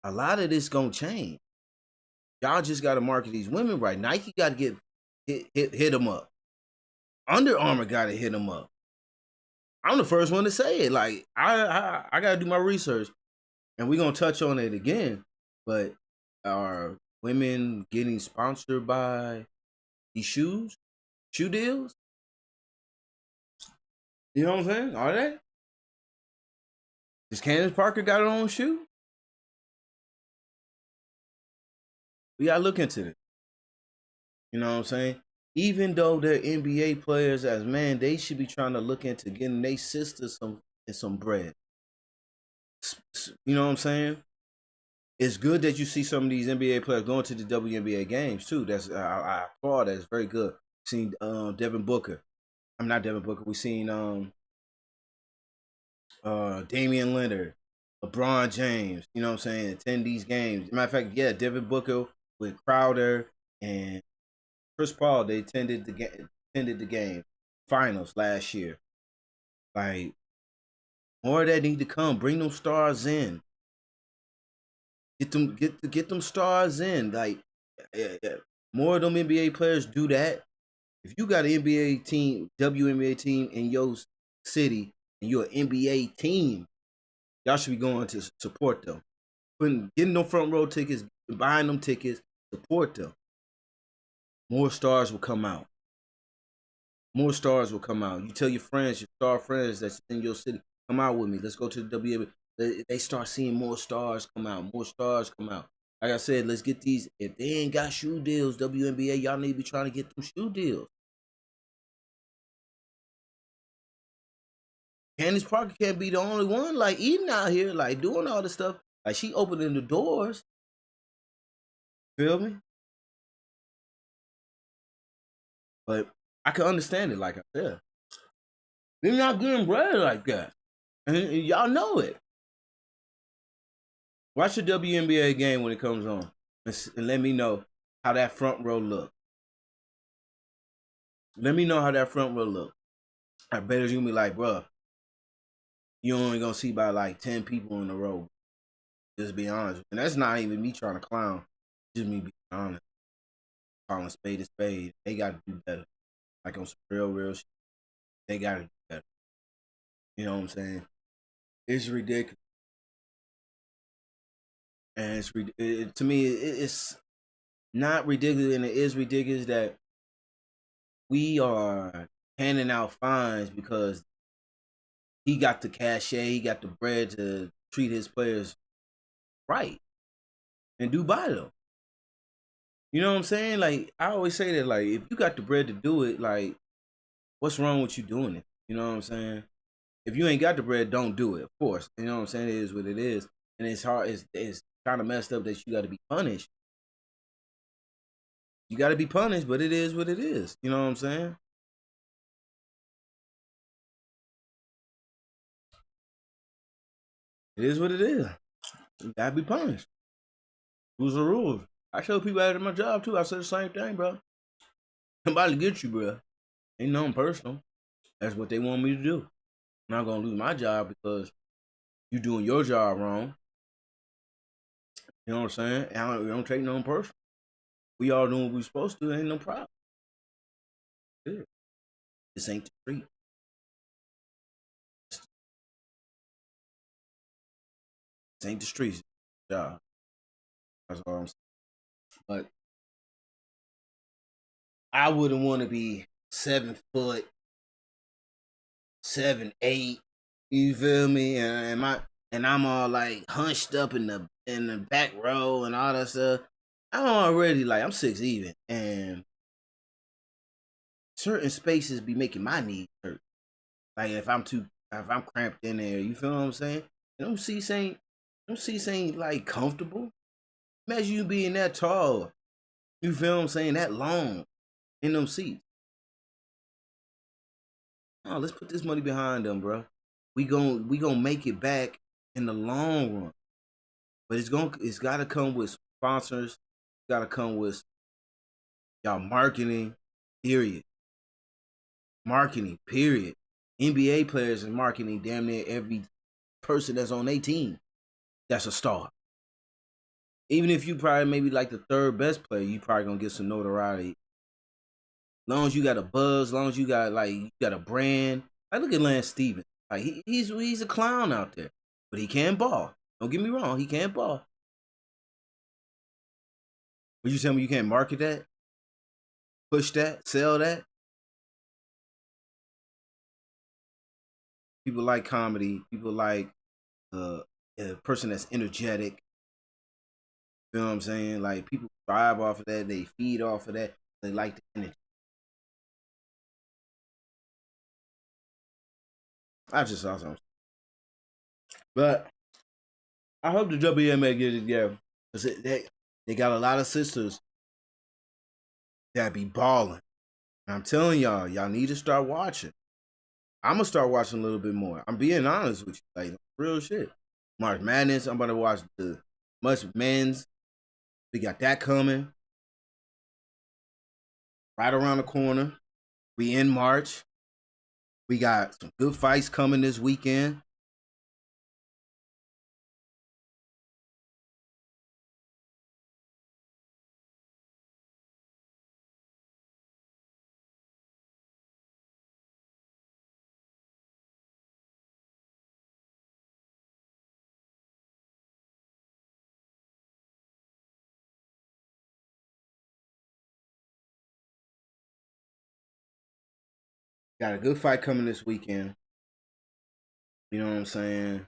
a lot of this gonna change. Y'all just gotta market these women right. Nike gotta get hit them up. Under Armour gotta hit them up. I'm the first one to say it. Like, I gotta do my research. And we're gonna touch on it again. But are women getting sponsored by these shoes? Shoe deals? You know what I'm saying? Are they? Does Candace Parker got her own shoe? We gotta look into it. You know what I'm saying? Even though they're NBA players, as men, they should be trying to look into getting their sisters some bread. You know what I'm saying? It's good that you see some of these NBA players going to the WNBA games too. That's I applaud that. It's very good. Seen Devin Booker. I'm not Devin Booker. We seen Damian Lillard, LeBron James. You know what I'm saying? Attend these games. Matter of fact, yeah, Devin Booker with Crowder and Chris Paul. They attended the game finals last year. Like, more of that need to come. Bring them stars in. Get them stars in. Like, more of them NBA players do that. If you got an NBA team, WNBA team in your city, and you're an NBA team, y'all should be going to support them. Getting them front row tickets, buying them tickets, support them. More stars will come out. More stars will come out. You tell your friends, your star friends that's in your city, come out with me. Let's go to the WNBA. They start seeing more stars come out. More stars come out. Like I said, let's get these. If they ain't got shoe deals, WNBA, y'all need to be trying to get them shoe deals. Candace Parker can't be the only one, like, eating out here, like, doing all this stuff. Like, she opening the doors. Feel me? But I can understand it, like I said. They're not getting bread like that. And y'all know it. Watch the WNBA game when it comes on. And let me know how that front row look. Let me know how that front row look. I bet you're going to be like, bruh, you only going to see about like 10 people in a row. Just be honest. And that's not even me trying to clown. Just me being honest. Calling spade a spade. They got to do better. Like on some real shit. They got to do better. You know what I'm saying? It's ridiculous. And to me, it's not ridiculous, and it is ridiculous that we are handing out fines because he got the cachet, he got the bread to treat his players right and do by them. You know what I'm saying? Like, I always say that, like, if you got the bread to do it, like, what's wrong with you doing it? You know what I'm saying? If you ain't got the bread, don't do it, of course. You know what I'm saying? It is what it is. And it's hard, it's kind of messed up that you got to be punished. You got to be punished, but it is what it is. You know what I'm saying? It is what it is. You got to be punished. Rules are rules. I show people out at my job, too. I said the same thing, bro. Somebody get you, bro. Ain't nothing personal. That's what they want me to do. I'm not going to lose my job because you doing your job wrong. You know what I'm saying? And I don't take nothing personal. We all doing what we supposed to. Ain't no problem. Yeah. This ain't the street. This ain't the streets. Job. That's all I'm saying. But I wouldn't want to be 7 foot, 7'8". You feel me? And I'm all like hunched up in the back row and all that stuff. I'm already like I'm 6 even, and certain spaces be making my knees hurt. Like if I'm cramped in there, you feel what I'm saying? Them seats ain't like comfortable. Imagine you being that tall. You feel what I'm saying? That long in them seats. Oh, let's put this money behind them, bro. We gonna make it back in the long run. But it's gotta come with sponsors. It's gotta come with y'all marketing, period. Marketing, period. NBA players and marketing damn near every person that's on their team. That's a star. Even if you probably maybe like the third best player, you probably gonna get some notoriety. As long as you got a buzz, as long as you got a brand. Like look at Lance Stevens. Like he's a clown out there, but he can ball. Don't get me wrong, he can ball. But you tell me you can't market that, push that, sell that? People like comedy. People like a person that's energetic. You know what I'm saying? Like people thrive off of that. They feed off of that. They like the energy. I just saw something. But I hope the WNBA get it together. Cause they got a lot of sisters that be balling. And I'm telling y'all need to start watching. I'm gonna start watching a little bit more. I'm being honest with you, like real shit. March Madness. I'm gonna watch the much men's. We got that coming right around the corner. We in March. We got some good fights coming this weekend. Got a good fight coming this weekend. You know what I'm saying?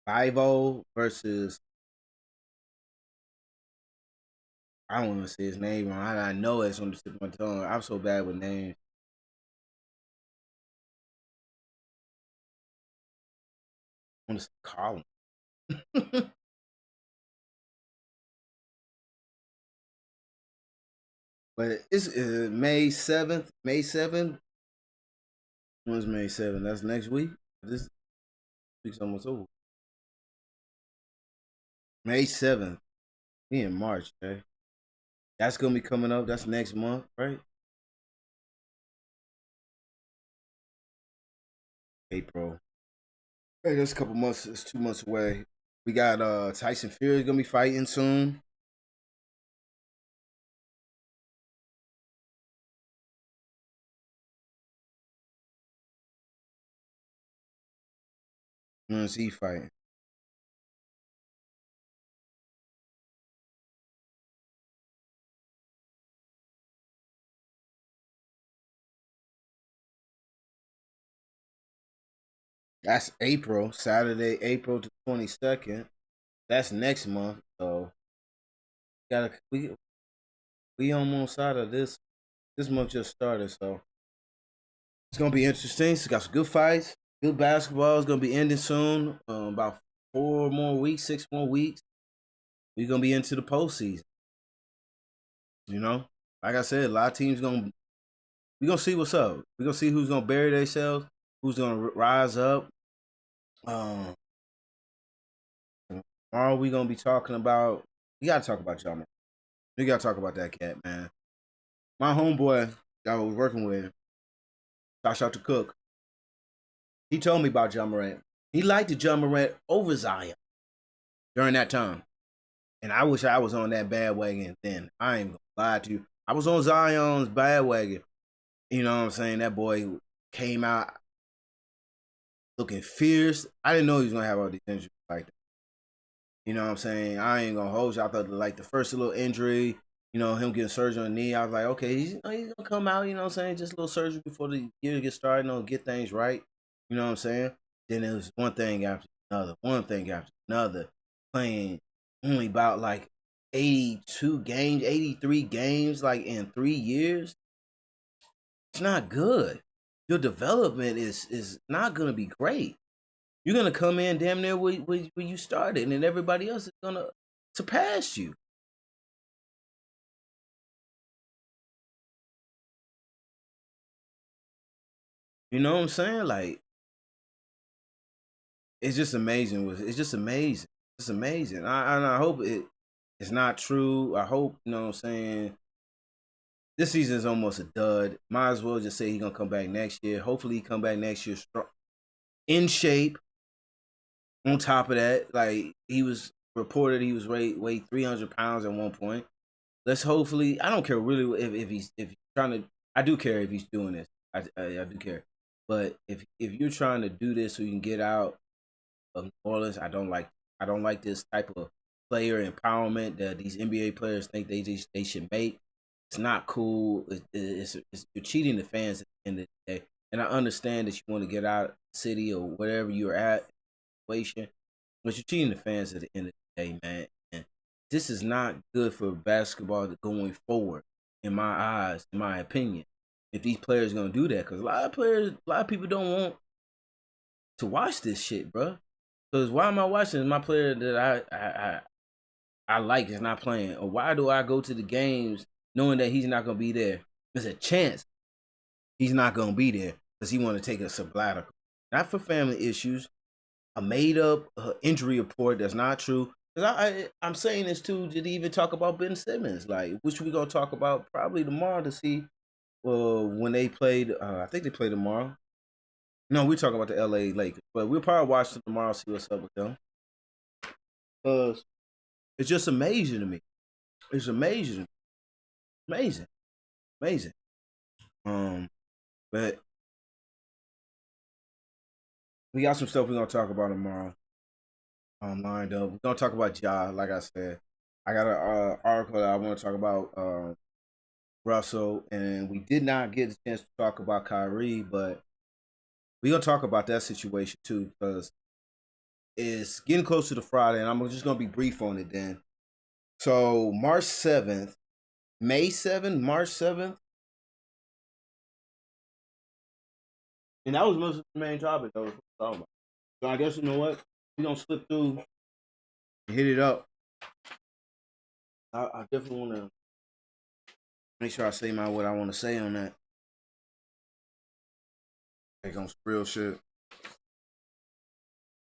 5-0 versus, I don't want to say his name wrong. I know it's on the tip of my tongue. I'm so bad with names. I want to say Colin. But it's May 7th. May 7th. When's May 7th? That's next week? This week's almost over. May 7th. We in March, okay? That's going to be coming up. That's next month, right? April. Hey, that's a couple months. It's 2 months away. We got Tyson Fury going to be fighting soon. When's he fighting? That's April, Saturday, April the 22nd. That's next month. So we almost out of this. This month just started, so it's gonna be interesting. It's got some good fights, good basketball. It's gonna be ending soon. About 4 more weeks, 6 more weeks. We're gonna be into the postseason. You know, like I said, a lot of teams we gonna see what's up. We gonna see who's gonna bury themselves, who's gonna rise up. Tomorrow we gonna be talking about. We gotta talk about John. We gotta talk about that cat, man. My homeboy that I was working with, shout out to Cook. He told me about John Morant. He liked the John Morant over Zion during that time. And I wish I was on that bandwagon then. I ain't gonna lie to you. I was on Zion's bandwagon. You know what I'm saying? That boy came out looking fierce. I didn't know he was gonna have all these injuries like that. You know what I'm saying? I ain't gonna hold you. I thought like the first little injury, you know, him getting surgery on the knee, I was like, okay, he's gonna come out, you know what I'm saying? Just a little surgery before the year gets started, you know, get things right. You know what I'm saying? Then it was one thing after another, playing only about like 82 games, 83 games, like in 3 years. It's not good. Your development is not gonna be great. You're gonna come in damn near where you started, and then everybody else is gonna surpass you. You know what I'm saying? Like, it's just amazing. It's just amazing. It's amazing. I hope it's not true. I hope, you know what I'm saying, this season is almost a dud. Might as well just say he's gonna come back next year. Hopefully he come back next year strong, in shape. On top of that, like, he was reported he was weighed 300 pounds at one point. Let's hopefully, I don't care really if he's trying to. I do care if he's doing this. I do care. But if you're trying to do this so you can get out of New Orleans, I don't like this type of player empowerment that these NBA players think they should make. It's not cool. You're cheating the fans at the end of the day. And I understand that you want to get out of the city or wherever you're at, but you're cheating the fans at the end of the day, man. And this is not good for basketball going forward, in my eyes, in my opinion. If these players are gonna do that, because a lot of people don't want to watch this shit, bro. Because why am I watching my player that I like is not playing? Or why do I go to the games knowing that he's not gonna be there? There's a chance he's not gonna be there because he want to take a sabbatical, not for family issues. A made up injury report that's not true. Because I'm saying this too to even talk about Ben Simmons, like, which we gonna talk about probably tomorrow to see. When they played, I think they play tomorrow. No, we're talking about the LA Lakers, but we'll probably watch them tomorrow, see what's up with them. Because it's just amazing to me. It's amazing. Amazing. But we got some stuff we're gonna talk about tomorrow. Lined up. We're gonna talk about Ja, like I said. I got an article that I want to talk about Russell, and we did not get a chance to talk about Kyrie, but we're going to talk about that situation too, because it's getting closer to Friday, and I'm just going to be brief on it then. So March 7th, May 7th, March 7th, and that was most of the main topic that I was talking about. So I guess, you know what? We're going to slip through and hit it up. I definitely want to make sure I say what I want to say on that. Take on some real shit.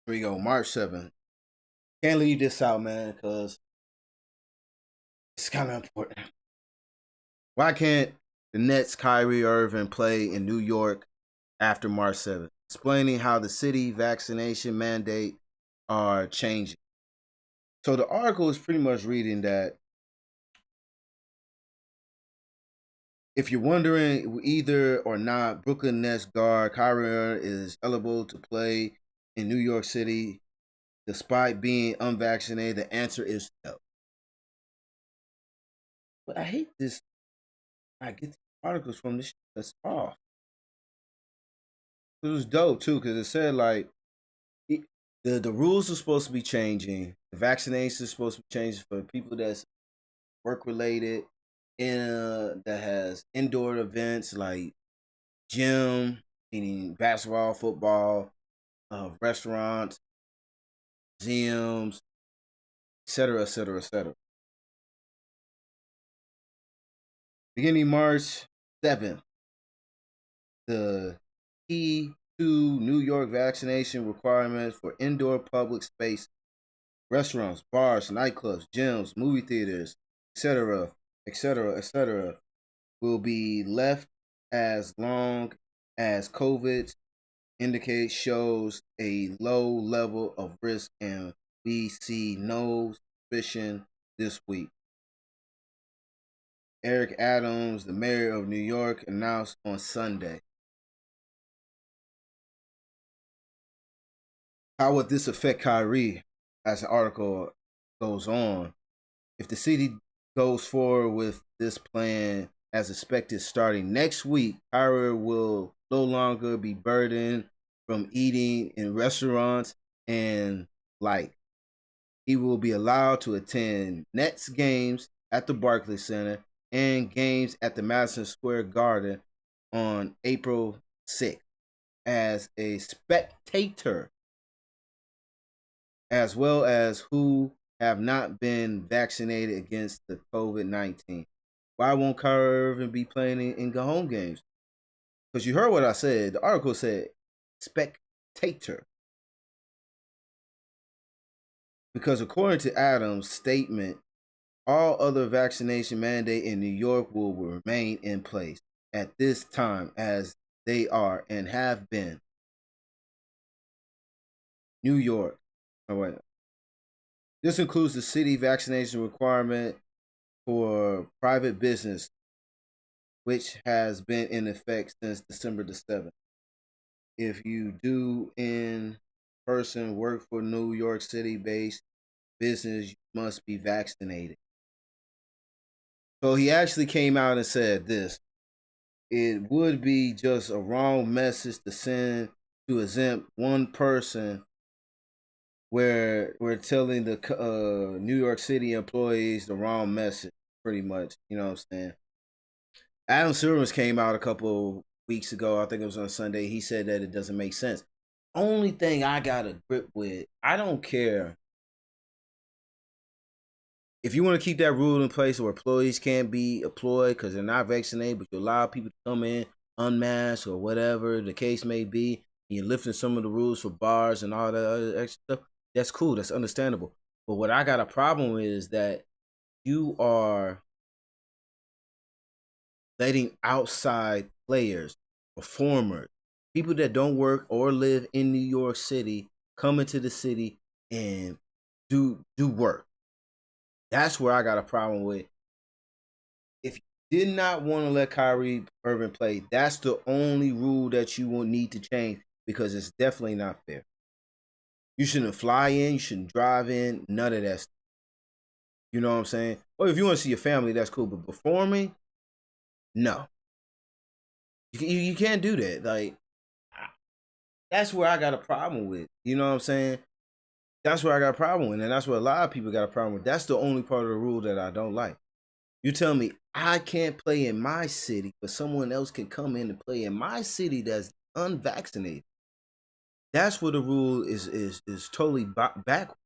Here we go, March 7th. Can't leave this out, man, because it's kind of important. Why can't the Nets Kyrie Irving play in New York after March 7th? Explaining how the city vaccination mandate are changing. So the article is pretty much reading that if you're wondering either or not Brooklyn Nets guard Kyrie Irving is eligible to play in New York City despite being unvaccinated, the answer is no. But I hate this. I get the articles from this shit that's off. It was dope too because it said like the rules are supposed to be changing. The vaccination is supposed to be changing for people that's work related. That has indoor events like gym, meaning basketball, football, restaurants, museums, etc., etc., etc. Beginning March 7th, the key to New York vaccination requirements for indoor public space, restaurants, bars, nightclubs, gyms, movie theaters, etc., etc., etc., will be left as long as COVID indicates shows a low level of risk, and we see no suspicion this week. Eric Adams, the mayor of New York, announced on Sunday. How would this affect Kyrie? As the article goes on, if the city goes forward with this plan as expected starting next week, Kyrie will no longer be burdened from eating in restaurants and like. He will be allowed to attend Nets games at the Barclays Center and games at the Madison Square Garden on April 6th as a spectator, as well as who have not been vaccinated against the COVID-19. Why won't Kyrie Irving be playing in home games? Because you heard what I said. The article said spectator. Because according to Adams' statement, all other vaccination mandate in New York will remain in place at this time as they are and have been. New York. Oh, wait. This includes the city vaccination requirement for private business, which has been in effect since December the 7th. If you do in-person work for New York City-based business, you must be vaccinated. So he actually came out and said this. It would be just a wrong message to send to exempt one person where we're telling the New York City employees the wrong message, pretty much. You know what I'm saying? Adam Silver came out a couple weeks ago. I think it was on Sunday. He said that it doesn't make sense. Only thing I got a grip with, I don't care. If you want to keep that rule in place where employees can't be employed because they're not vaccinated, but you allow people to come in unmasked or whatever the case may be, and you're lifting some of the rules for bars and all that other extra stuff, that's cool. That's understandable. But what I got a problem with is that you are letting outside players, performers, people that don't work or live in New York City come into the city and do work. That's where I got a problem with. If you did not want to let Kyrie Irving play, that's the only rule that you will need to change because it's definitely not fair. You shouldn't fly in, you shouldn't drive in, none of that stuff. You know what I'm saying? Or if you want to see your family, that's cool. But performing, no. You can't do that. Like, that's where I got a problem with. You know what I'm saying? That's where I got a problem with, and that's where a lot of people got a problem with. That's the only part of the rule that I don't like. You tell me I can't play in my city, but someone else can come in and play in my city that's unvaccinated. That's where the rule is totally backwards.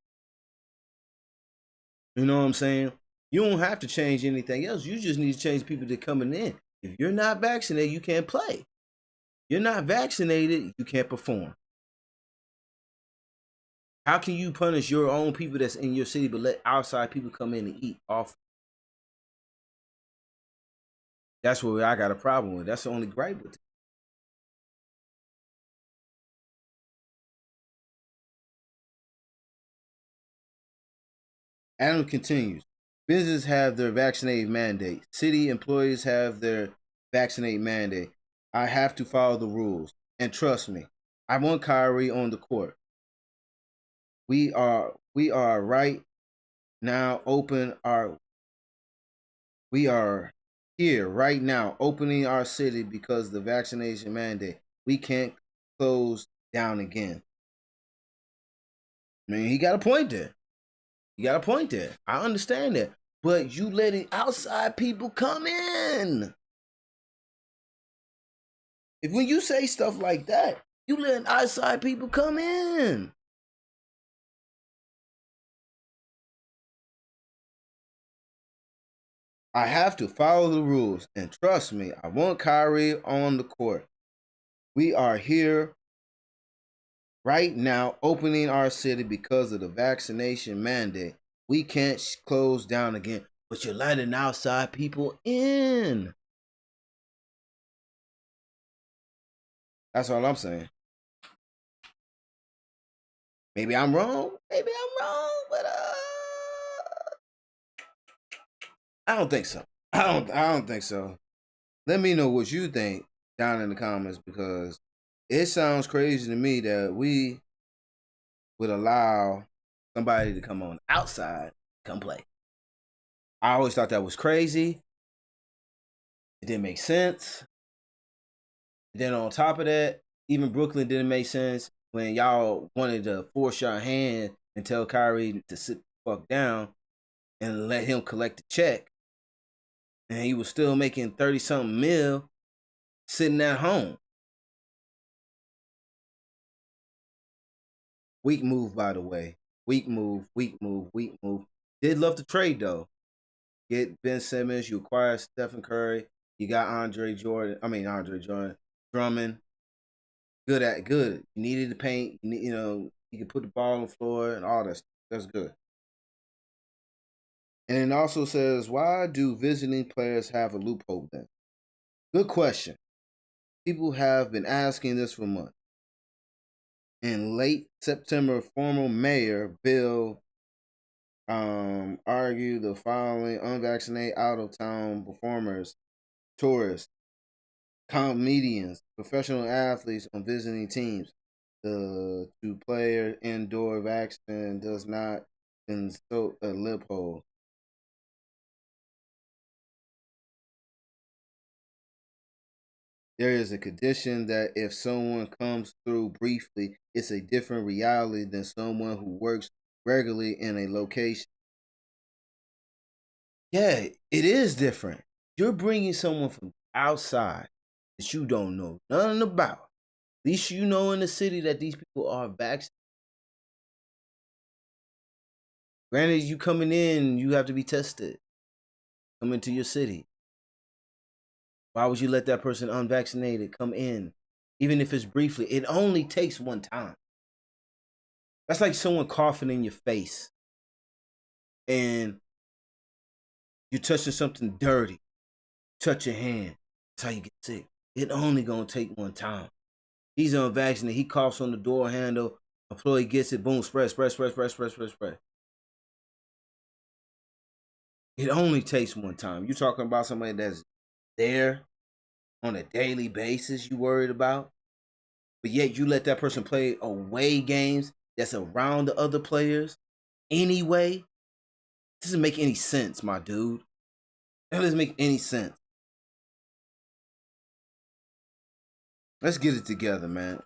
You know what I'm saying? You don't have to change anything else. You just need to change people that coming in. If you're not vaccinated, you can't play. You're not vaccinated, you can't perform. How can you punish your own people that's in your city but let outside people come in and eat off? That's where I got a problem with. That's the only gripe with it. Adam continues. Businesses have their vaccinated mandate. City employees have their vaccinated mandate. I have to follow the rules. And trust me, I want Kyrie on the court. We are right now we are here right now opening our city because of the vaccination mandate. We can't close down again. I mean, he got a point there. I understand that. But you letting outside people come in. When you say stuff like that, you letting outside people come in. I have to follow the rules, and trust me, I want Kyrie on the court. We are here right now opening our city because of the vaccination mandate. We can't close down again, but you're letting outside people in. That's all I'm saying. Maybe I'm wrong. Maybe I'm wrong, but I don't think so. I don't think so. Let me know what you think down in the comments, because it sounds crazy to me that we would allow somebody to come on outside, come play. I always thought that was crazy. It didn't make sense. And then on top of that, even Brooklyn didn't make sense when y'all wanted to force your hand and tell Kyrie to sit the fuck down and let him collect the check. And he was still making 30-something mil sitting at home. Weak move, by the way. Weak move. Did love the trade, though. Get Ben Simmons. You acquire Stephen Curry. You got Drummond. Good. You needed to paint. You could put the ball on the floor and all that stuff. That's good. And it also says, why do visiting players have a loophole then? Good question. People have been asking this for months. In late September, former mayor Bill argued the following: unvaccinated out-of-town performers, tourists, comedians, professional athletes on visiting teams. The two-player indoor vaccine does not insult a loophole. There is a condition that if someone comes through briefly, it's a different reality than someone who works regularly in a location. Yeah, it is different. You're bringing someone from outside that you don't know nothing about. At least you know in the city that these people are vaccinated. Granted, you coming in, you have to be tested. Come into your city. Why would you let that person unvaccinated come in? Even if it's briefly, it only takes one time. That's like someone coughing in your face and you're touching something dirty. Touch your hand. That's how you get sick. It only gonna take one time. He's unvaccinated. He coughs on the door handle. Employee gets it. Boom, spray. It only takes one time. You're talking about somebody that's there on a daily basis you worried about, but yet you let that person play away games that's around the other players anyway. It doesn't make any sense, my dude. That doesn't make any sense. Let's get it together, man.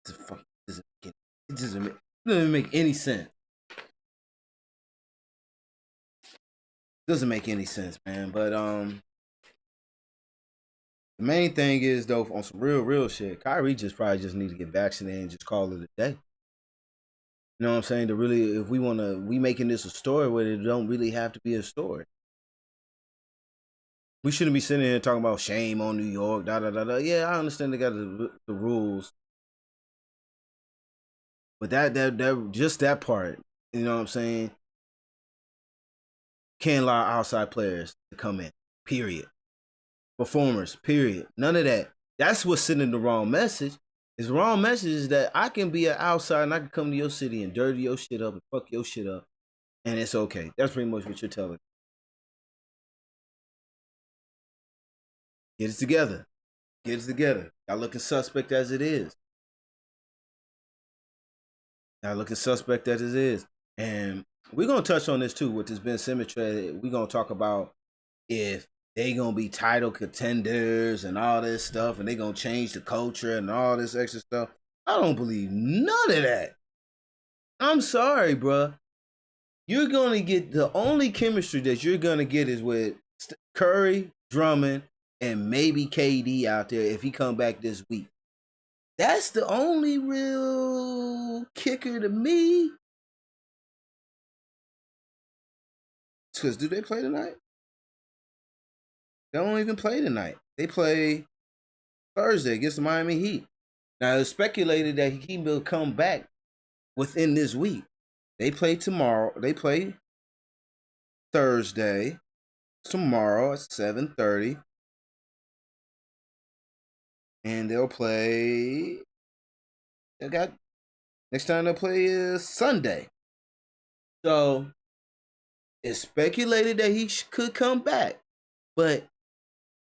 It doesn't make any sense. Doesn't make any sense, man. But the main thing is, though, on some real shit, Kyrie probably just need to get vaccinated and just call it a day. You know what I'm saying? To really, if we making this a story where it don't really have to be a story. We shouldn't be sitting here talking about shame on New York, da. Yeah, I understand they got the rules. But that just that part, you know what I'm saying? Can't allow outside players to come in. Period. Performers, period. None of that. That's what's sending the wrong message. It's the wrong message is that I can be an outside and I can come to your city and dirty your shit up and fuck your shit up. And it's okay. That's pretty much what you're telling me. Get it together. Y'all looking suspect as it is. And we're going to touch on this too with this Ben Simmons trade. We're going to talk about if they going to be title contenders and all this stuff, and they going to change the culture and all this extra stuff. I don't believe none of that. I'm sorry, bro. You're going to get the only chemistry that you're going to get is with Curry, Drummond, and maybe KD out there if he come back this week. That's the only real kicker to me. Because do they play tonight? They don't even play tonight. They play Thursday against the Miami Heat. Now it's speculated that he will come back within this week. They play tomorrow. They play Thursday tomorrow at 7:30, and they'll play. They got next time they'll play is Sunday. So it's speculated that he could come back, but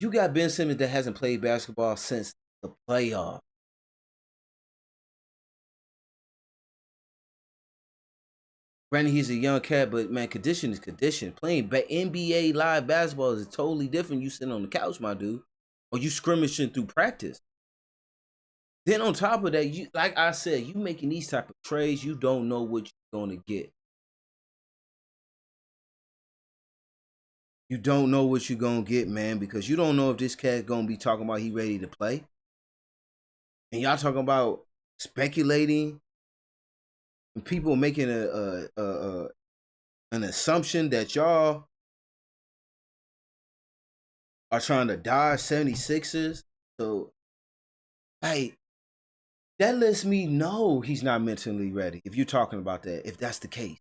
you got Ben Simmons that hasn't played basketball since the playoff. Granted, he's a young cat, but man, condition is condition. Playing NBA live basketball is totally different. You sitting on the couch, my dude, or you scrimmaging through practice. Then on top of that, you like I said, you making these type of trades, you don't know what you're gonna get. You don't know what you're gonna get, man, because you don't know if this cat's gonna be talking about he ready to play. And y'all talking about speculating. And people making an assumption that y'all are trying to dodge 76ers. So, like, that lets me know he's not mentally ready. If you're talking about that, if that's the case.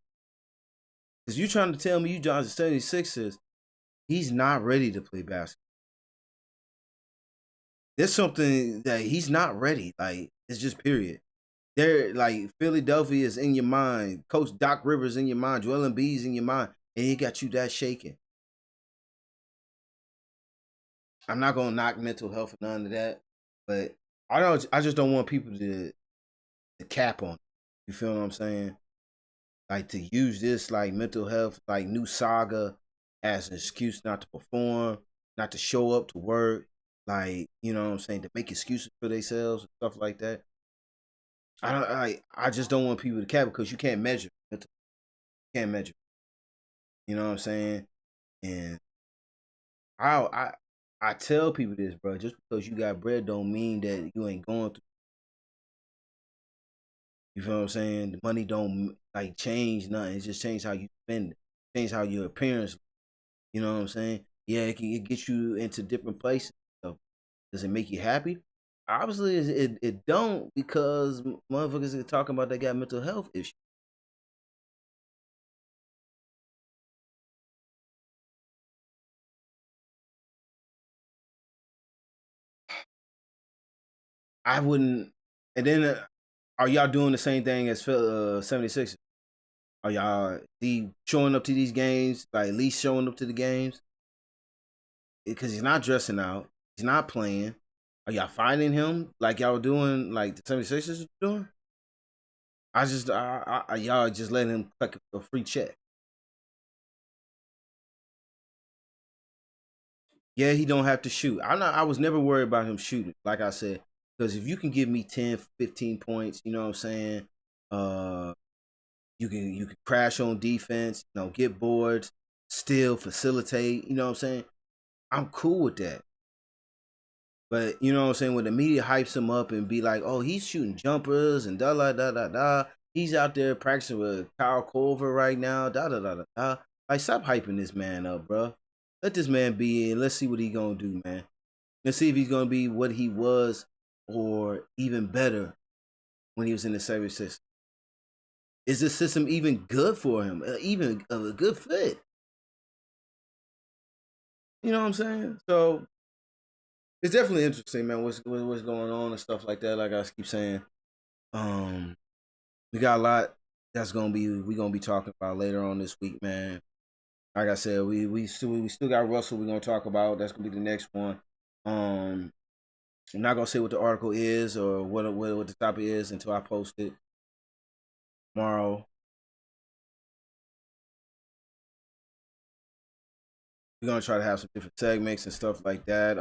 Because you're trying to tell me you dodge the 76ers, he's not ready to play basketball. There's something that he's not ready. Like, it's just period. They're like Philadelphia is in your mind. Coach Doc Rivers in your mind. Joel Embiid's in your mind. And he got you that shaking. I'm not gonna knock mental health or none of that. But I just don't want people to cap on it. You feel what I'm saying? Like to use this like mental health, like new saga as an excuse not to perform, not to show up to work, like, you know what I'm saying, to make excuses for themselves and stuff like that. I just don't want people to cap because you can't measure. You can't measure. You know what I'm saying? And I tell people this, bro. Just because you got bread don't mean that you ain't going through. You feel what I'm saying? The money don't like change nothing. It just change how you spend it. Change how your appearance. You know what I'm saying? Yeah, it gets you into different places. So does it make you happy? Obviously, it don't, because motherfuckers are talking about they got mental health issues. I wouldn't. And then, are y'all doing the same thing as 76ers? Are y'all showing up to these games, like at least showing up to the games? Because he's not dressing out. He's not playing. Are y'all finding him like y'all were doing, like the 76ers were doing? Y'all just letting him collect a free check. Yeah, he don't have to shoot. I was never worried about him shooting, like I said. Because if you can give me 10, 15 points, you know what I'm saying? You can crash on defense, you know, get boards, still facilitate, you know what I'm saying? I'm cool with that. But you know what I'm saying? When the media hypes him up and be like, oh, he's shooting jumpers and da da da da da. He's out there practicing with Kyle Culver right now, da da da da da. Like, stop hyping this man up, bro. Let this man be in. Let's see what he gonna do, man. Let's see if he's gonna be what he was or even better when he was in the service system. Is this system even good for him? Even a good fit? You know what I'm saying? So it's definitely interesting, man. What's going on and stuff like that. Like I keep saying, we got a lot we gonna be talking about later on this week, man. Like I said, we still got Russell. We're gonna talk about. That's gonna be the next one. I'm not gonna say what the article is or what the topic is until I post it tomorrow. We're gonna try to have some different segments and stuff like that.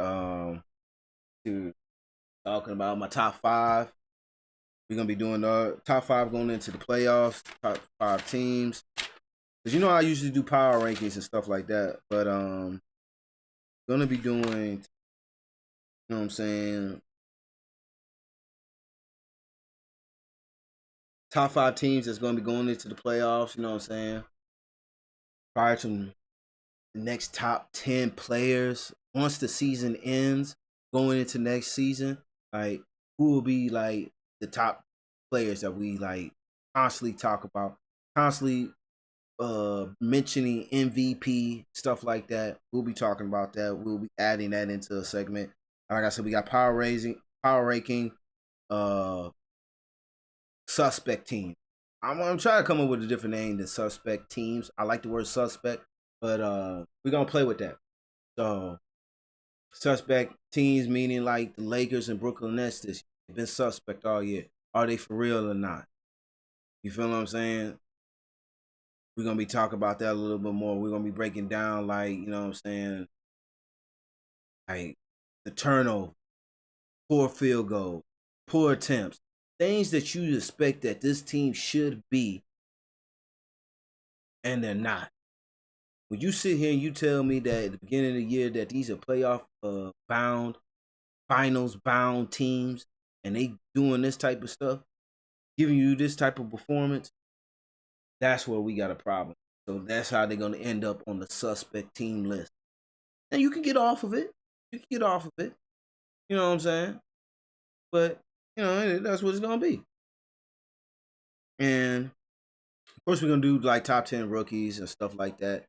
Talking about my top 5. We're gonna be doing the top 5 going into the playoffs, top 5 teams. Cause you know I usually do power rankings and stuff like that, but gonna be doing, you know what I'm saying, top 5 teams that's gonna be going into the playoffs. You know what I'm saying. Probably some the next top 10 players once the season ends, going into next season, like who will be like the top players that we like constantly talk about, constantly mentioning MVP, stuff like that. We'll be talking about that. We'll be adding that into a segment. Like I said, we got power ranking, suspect team. I'm trying to come up with a different name than suspect teams. I like the word suspect, but we're gonna play with that. So suspect teams meaning like the Lakers and Brooklyn Nets this year. They've been suspect all year. Are they for real or not? You feel what I'm saying? We're going to be talking about that a little bit more. We're going to be breaking down, like, you know what I'm saying, like the turnover, poor field goal, poor attempts, things that you expect that this team should be, and they're not. When you sit here and you tell me that at the beginning of the year that these are playoff bound, finals bound teams, and they doing this type of stuff, giving you this type of performance, that's where we got a problem. So that's how they're going to end up on the suspect team list. And you can get off of it. You can get off of it. You know what I'm saying? But, you know, that's what it's going to be. And, of course, we're going to do, like, top 10 rookies and stuff like that.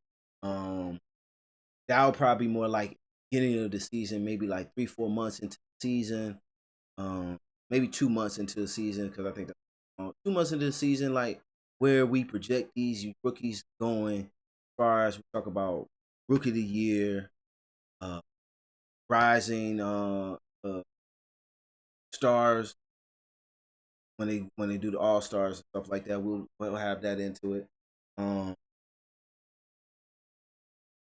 That'll probably be more like beginning of the season, maybe like 3-4 months into the season. Maybe 2 months into the season, because I think 2 months into the season, like, where we project these rookies going, as far as we talk about rookie of the year, rising stars when they do the all-stars and stuff like that. We'll have that into it.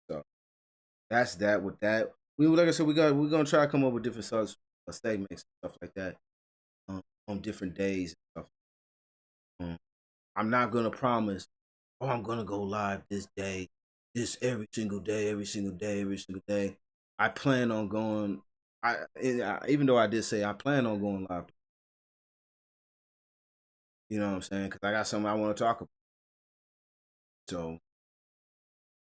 So that's that with that. Like I said, we're gonna try to come up with different statements and stuff like that on different days and stuff. I'm not gonna promise, I'm gonna go live this day, this every single day. I plan on going. Even though I did say I plan on going live. You know what I'm saying? Because I got something I want to talk about. So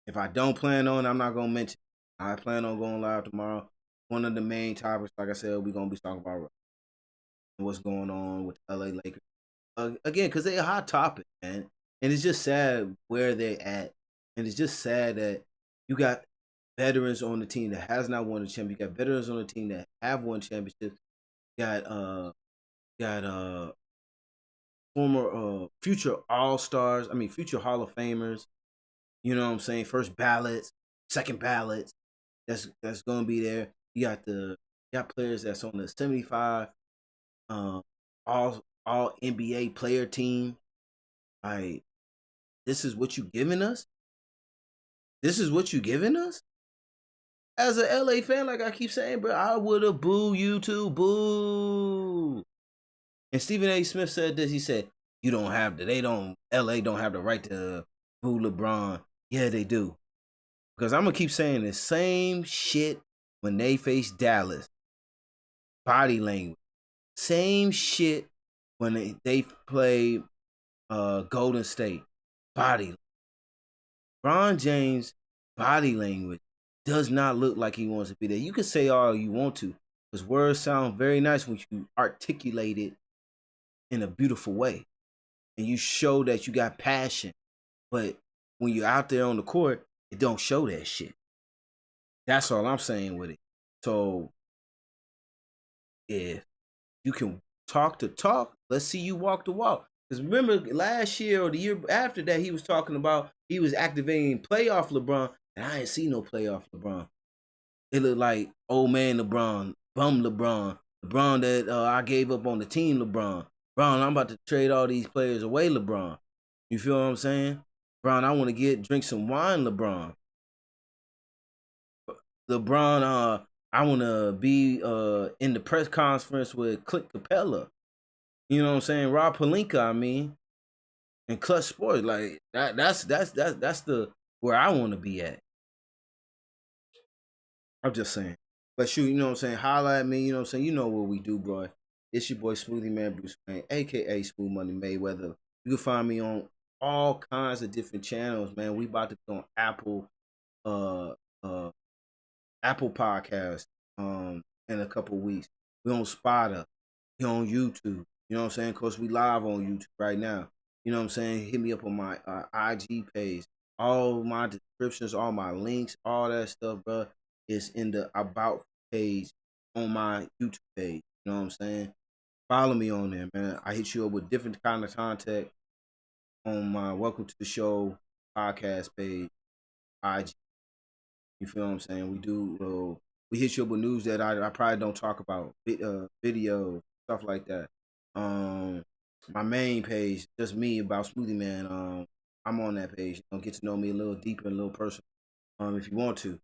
if I don't plan on, I'm not gonna mention. I plan on going live tomorrow. One of the main topics, like I said, we're gonna be talking about what's going on with the LA Lakers. Again, because they're a hot topic, man. And it's just sad where they're at. And it's just sad that you got veterans on the team that has not won a championship. You got veterans on the team that have won championships. You got former future all-stars, future Hall of Famers. You know what I'm saying? First ballots, second ballots. That's gonna be there. You got players that's on the 75 all NBA player team. Like, this is what you giving us? This is what you giving us? As a LA fan, like I keep saying, bro, I would have booed you too. Boo. And Stephen A. Smith said this. He said, LA don't have the right to boo LeBron. Yeah, they do. Because I'm going to keep saying the same shit when they face Dallas. Body language. Same shit when they play Golden State. Body. LeBron James' body language does not look like he wants to be there. You can say all you want to, because words sound very nice when you articulate it in a beautiful way. And you show that you got passion. But when you're out there on the court, it don't show that shit. That's all I'm saying with it. So if you can talk the talk, let's see you walk the walk. Because remember last year or the year after that, he was talking about he was activating playoff LeBron, and I ain't see no playoff LeBron. It looked like old man LeBron, bum LeBron that I gave up on the team LeBron. LeBron, I'm about to trade all these players away LeBron. You feel what I'm saying? LeBron, I want to drink some wine LeBron. LeBron, I want to be in the press conference with Clint Capella. You know what I'm saying? Rob Pelinka, and Clutch Sports. Like that's the where I want to be at. I'm just saying. But shoot, you know what I'm saying? Holla at me, you know what I'm saying? You know what we do, bro. It's your boy Smuvie Mane Bruce Wayne, aka Smooth Money Mayweather. You can find me on all kinds of different channels, man. We about to be on Apple, Apple Podcast in a couple weeks. We on Spotify. We on YouTube. You know what I'm saying? Of course, we live on YouTube right now. You know what I'm saying? Hit me up on my IG page. All my descriptions, all my links, all that stuff, bro, is in the About page on my YouTube page. You know what I'm saying? Follow me on there, man. I hit you up with different kind of content on my Welcome to the Show podcast page, IG. You feel what I'm saying? We hit you up with news that I probably don't talk about, video, stuff like that. My main page, just me about Smuvie Mane. I'm on that page. Get to know me a little deeper, a little personal, if you want to.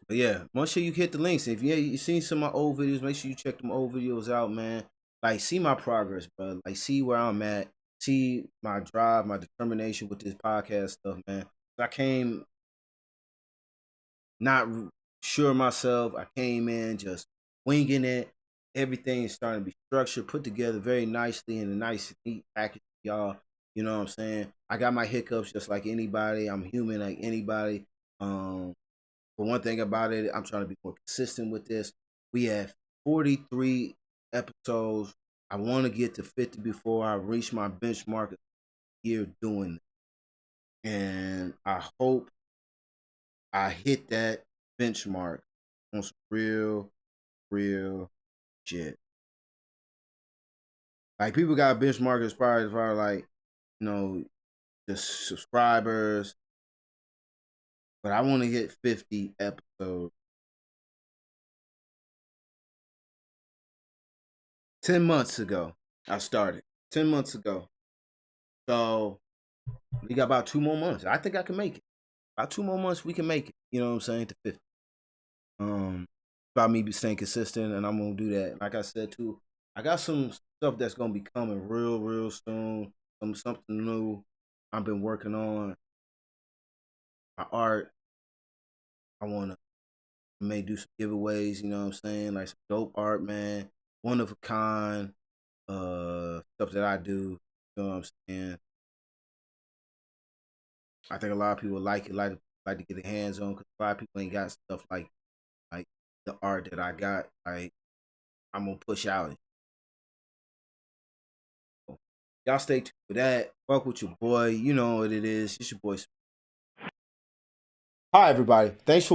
But yeah, make sure you hit the links. If you seen some of my old videos, make sure you check them old videos out, man. Like, see my progress, bro. Like, see where I'm at. See my drive, my determination with this podcast stuff, man. I came not sure myself. I came in just winging it. Everything is starting to be structured, put together very nicely in a nice, neat package, y'all. You know what I'm saying? I got my hiccups just like anybody. I'm human like anybody. But one thing about it, I'm trying to be more consistent with this. We have 43 episodes. I want to get to 50 before I reach my benchmark here doing it. And I hope I hit that benchmark on some real shit. Like, people got a benchmark as far as like, the subscribers. But I want to hit 50 episodes. 10 months ago, I started. 10 months ago. So, we got about 2 more months. I think I can make it. About 2 more months, we can make it. You know what I'm saying? To 50. About me staying consistent, and I'm going to do that. Like I said, too, I got some stuff that's going to be coming real soon. Something new I've been working on. My art. I want to may do some giveaways, you know what I'm saying? Like some dope art, man. One of a kind stuff that I do. You know what I'm saying? I think a lot of people like it, like to get their hands on, because a lot of people ain't got stuff like the art that I got. Like, I'm gonna push out. Y'all stay tuned for that. Fuck with your boy. You know what it is. It's your boy. Hi, everybody. Thanks for